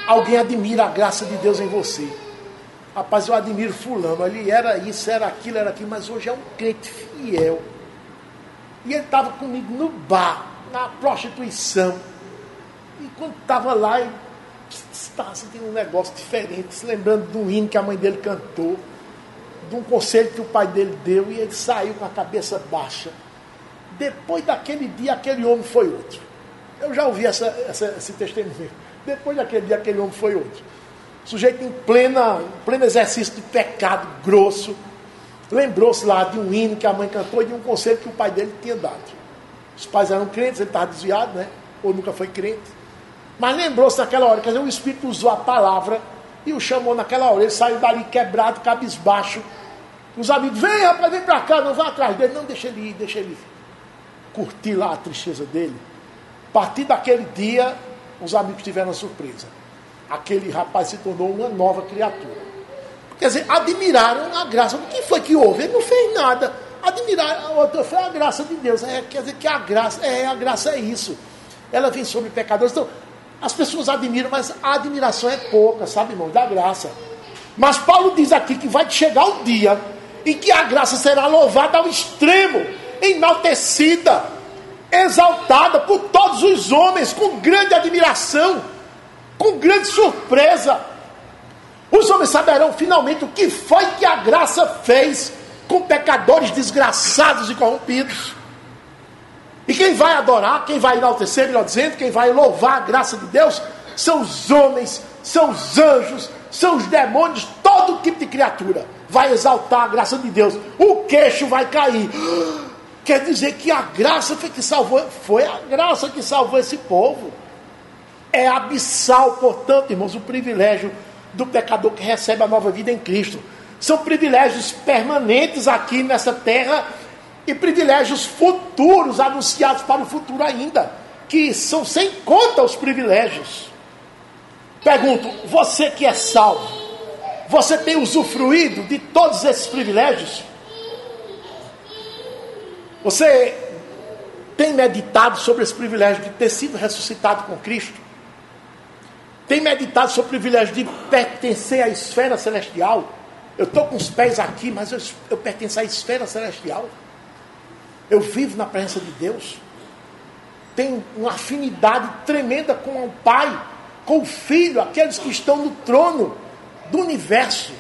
alguém admira a graça de Deus em você. Rapaz, eu admiro fulano, ele era isso, era aquilo, mas hoje é um crente fiel. E ele estava comigo no bar, na prostituição. E quando estava lá, ele estava sentindo um negócio diferente, se lembrando de um hino que a mãe dele cantou, de um conselho que o pai dele deu, e ele saiu com a cabeça baixa. Depois daquele dia, aquele homem foi outro. Eu já ouvi esse testemunho. Depois daquele dia, aquele homem foi outro. Sujeito em pleno exercício de pecado grosso, lembrou-se lá de um hino que a mãe cantou e de um conselho que o pai dele tinha dado. Os pais eram crentes, ele estava desviado, né? Ou nunca foi crente. Mas lembrou-se naquela hora, quer dizer, o Espírito usou a palavra e o chamou naquela hora. Ele saiu dali quebrado, cabisbaixo. Os amigos, vem rapaz, vem para cá, não vá atrás dele. Não, deixa ele ir. Curtir lá a tristeza dele. A partir daquele dia, os amigos tiveram a surpresa. Aquele rapaz se tornou uma nova criatura. Quer dizer, admiraram a graça. O que foi que houve? Ele não fez nada. Admiraram, foi a graça de Deus. Quer dizer que a graça é isso. Ela vem sobre pecadores. Então, as pessoas admiram, mas a admiração é pouca, sabe, irmão, da graça. Mas Paulo diz aqui que vai chegar o dia em que a graça será louvada ao extremo, enaltecida, exaltada por todos os homens, com grande admiração, com grande surpresa. Os homens saberão finalmente o que foi que a graça fez com pecadores desgraçados e corrompidos. E quem vai adorar, quem vai enaltecer, melhor dizendo, quem vai louvar a graça de Deus, são os homens, são os anjos, são os demônios, todo tipo de criatura vai exaltar a graça de Deus. O queixo vai cair. Quer dizer que a graça foi a graça que salvou esse povo. É abissal, portanto, irmãos, o privilégio do pecador que recebe a nova vida em Cristo. São privilégios permanentes aqui nessa terra e privilégios futuros, anunciados para o futuro ainda, que são sem conta os privilégios. Pergunto, você que é salvo, você tem usufruído de todos esses privilégios? Você tem meditado sobre esse privilégio de ter sido ressuscitado com Cristo? Tem meditado sobre o privilégio de pertencer à esfera celestial? Eu estou com os pés aqui, mas eu pertenço à esfera celestial. Eu vivo na presença de Deus. Tenho uma afinidade tremenda com o Pai, com o Filho, aqueles que estão no trono do universo.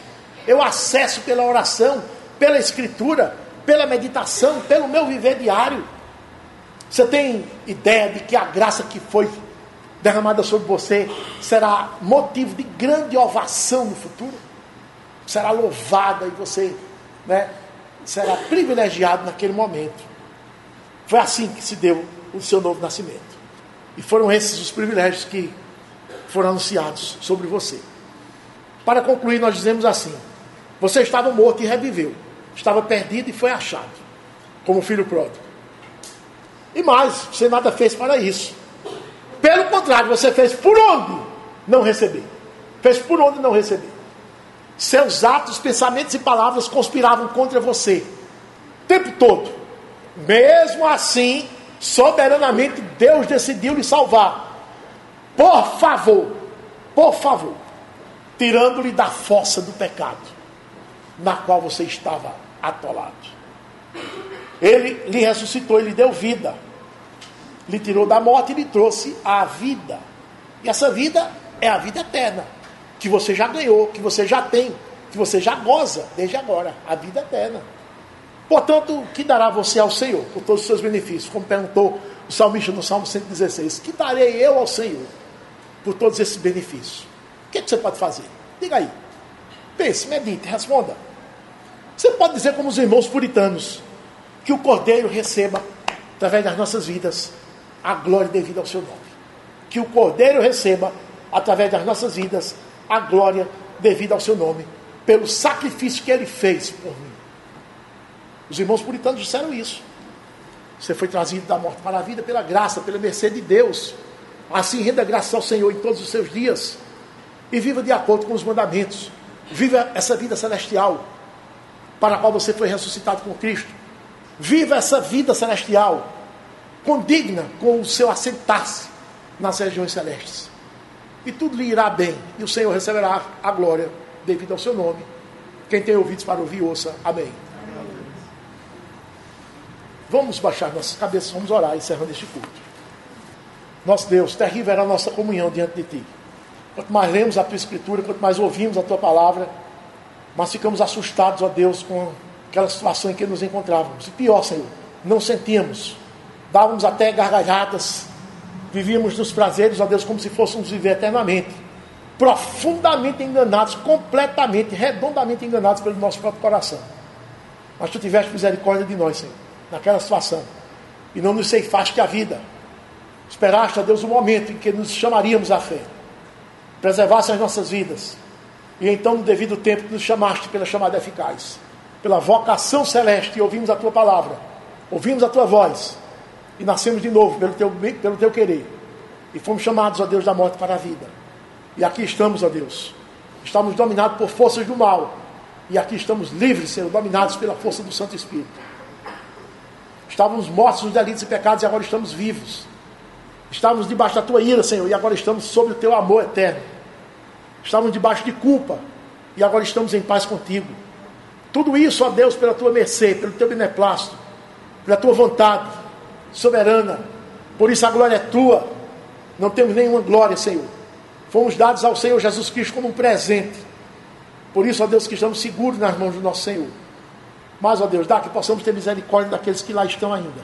Eu acesso pela oração, pela escritura, pela meditação, pelo meu viver diário. Você tem ideia de que a graça que foi derramada sobre você será motivo de grande ovação no futuro? Será louvada e você, será privilegiado naquele momento. Foi assim que se deu o seu novo nascimento. E foram esses os privilégios que foram anunciados sobre você. Para concluir, nós dizemos assim: você estava morto e reviveu. Estava perdido e foi achado, como filho pródigo. E mais, você nada fez para isso. Pelo contrário, você fez por onde não receber. Fez por onde não receber. Seus atos, pensamentos e palavras conspiravam contra você o tempo todo. Mesmo assim, soberanamente, Deus decidiu lhe salvar. Por favor, tirando-lhe da fossa do pecado, na qual você estava atolado. Ele lhe ressuscitou, ele lhe deu vida. Lhe tirou da morte e lhe trouxe a vida. E essa vida é a vida eterna, que você já ganhou, que você já tem, que você já goza desde agora, a vida eterna. Portanto, o que dará você ao Senhor por todos os seus benefícios? Como perguntou o salmista no Salmo 116. Que darei eu ao Senhor por todos esses benefícios? O que é que você pode fazer? Diga aí. Pense, medite, responda. Você pode dizer como os irmãos puritanos, que o Cordeiro receba, através das nossas vidas, a glória devida ao seu nome. Que o Cordeiro receba, através das nossas vidas, a glória devido ao seu nome, pelo sacrifício que ele fez por mim. Os irmãos puritanos disseram isso. Você foi trazido da morte para a vida pela graça, pela mercê de Deus. Assim renda graças ao Senhor em todos os seus dias e viva de acordo com os mandamentos. Viva essa vida celestial para a qual você foi ressuscitado com Cristo. Viva essa vida celestial condigna com o seu assentar-se nas regiões celestes. E tudo lhe irá bem, e o Senhor receberá a glória devido ao seu nome. Quem tem ouvidos para ouvir, ouça. Amém. Vamos baixar nossas cabeças, vamos orar, encerrando este culto. Nosso Deus, terrível era a nossa comunhão diante de Ti. Quanto mais lemos a Tua Escritura, quanto mais ouvimos a Tua Palavra, mas ficamos assustados, ó Deus, com aquela situação em que nos encontrávamos. E pior, Senhor, não sentíamos, dávamos até gargalhadas, vivíamos nos prazeres, ó Deus, como se fôssemos viver eternamente, profundamente enganados, completamente, redondamente enganados pelo nosso próprio coração. Mas Tu tiveste misericórdia de nós, Senhor, naquela situação, e não nos ceifaste a vida. Esperaste, ó Deus, o momento em que nos chamaríamos à fé, preservasse as nossas vidas, e então no devido tempo nos chamaste pela chamada eficaz, pela vocação celeste, e ouvimos a Tua palavra, ouvimos a Tua voz, e nascemos de novo pelo Teu querer, e fomos chamados, ó Deus, da morte para a vida. E aqui estamos, ó Deus, estamos dominados por forças do mal, e aqui estamos livres, Senhor, dominados pela força do Santo Espírito. Estávamos mortos nos delitos e pecados, e agora estamos vivos. Estávamos debaixo da Tua ira, Senhor, e agora estamos sob o Teu amor eterno. Estávamos debaixo de culpa, e agora estamos em paz contigo. Tudo isso, ó Deus, pela Tua mercê, pelo Teu beneplácito, pela Tua vontade soberana. Por isso a glória é Tua. Não temos nenhuma glória, Senhor. Fomos dados ao Senhor Jesus Cristo como um presente. Por isso, ó Deus, que estamos seguros nas mãos do nosso Senhor. Mas, ó Deus, dá que possamos ter misericórdia daqueles que lá estão ainda.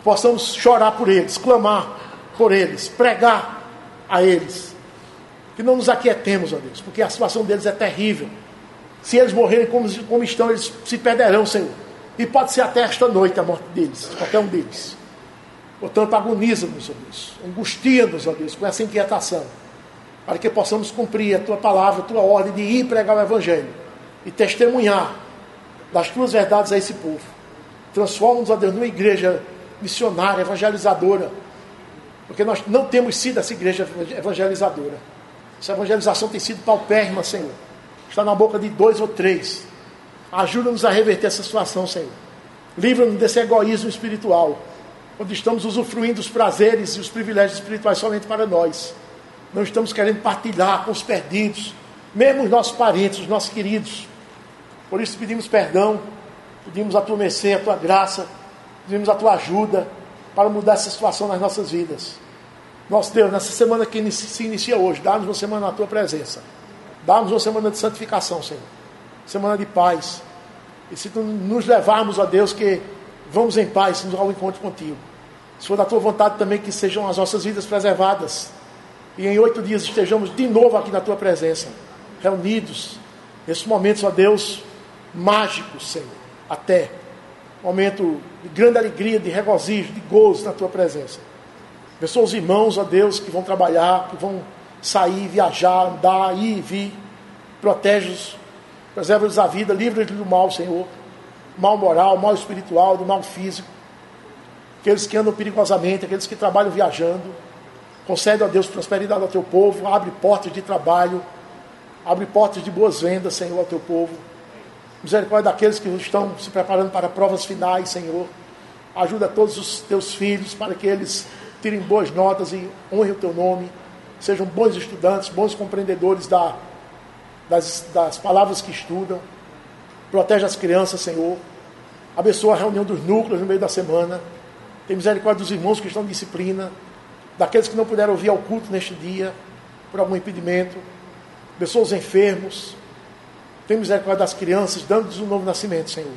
Possamos chorar por eles, clamar por eles, pregar a eles. Que não nos aquietemos, ó Deus, porque a situação deles é terrível. Se eles morrerem como estão, eles se perderão, Senhor. E pode ser até esta noite a morte deles, qualquer um deles. Portanto, agoniza-nos, ó Deus, angustia-nos, ó Deus, com essa inquietação, para que possamos cumprir a Tua palavra, a Tua ordem de ir pregar o Evangelho e testemunhar das Tuas verdades a esse povo. Transforma-nos, ó Deus, numa igreja missionária, evangelizadora, porque nós não temos sido essa igreja evangelizadora. Essa evangelização tem sido paupérrima, Senhor. Está na boca de 2 ou 3. Ajuda-nos a reverter essa situação, Senhor. Livra-nos desse egoísmo espiritual, onde estamos usufruindo dos prazeres e os privilégios espirituais somente para nós. Não estamos querendo partilhar com os perdidos, mesmo os nossos parentes, os nossos queridos. Por isso pedimos perdão, pedimos a Tua mercê, a Tua graça, pedimos a Tua ajuda para mudar essa situação nas nossas vidas. Nosso Deus, nessa semana que se inicia hoje, dá-nos uma semana na Tua presença. Dá-nos uma semana de santificação, Senhor. Semana de paz. E se Tu nos levarmos, ó Deus, que vamos em paz ao encontro contigo. Se for da Tua vontade também que sejam as nossas vidas preservadas. E em 8 dias estejamos de novo aqui na Tua presença. Reunidos. Nesses momentos, ó Deus, mágicos, Senhor. Até. Momento de grande alegria, de regozijo, de gozo na Tua presença. Abençoa os irmãos, ó Deus, que vão trabalhar, que vão sair, viajar, andar, ir e vir. Protege-os, preserva-lhes a vida, livra-lhes do mal, Senhor. Mal moral, mal espiritual, do mal físico. Aqueles que andam perigosamente, aqueles que trabalham viajando. Concede, ó Deus, prosperidade ao Teu povo, abre portas de trabalho, abre portas de boas vendas, Senhor, ao Teu povo. Misericórdia daqueles que estão se preparando para provas finais, Senhor. Ajuda todos os Teus filhos para que eles tirem boas notas e honrem o Teu nome. Sejam bons estudantes, bons compreendedores das palavras que estudam. Protege as crianças, Senhor. Abençoa a reunião dos núcleos no meio da semana. Tem misericórdia dos irmãos que estão em disciplina. Daqueles que não puderam vir ao culto neste dia, por algum impedimento. Abençoa os enfermos. Tem misericórdia das crianças, dando-lhes um novo nascimento, Senhor.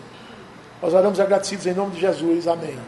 Nós oramos agradecidos em nome de Jesus. Amém.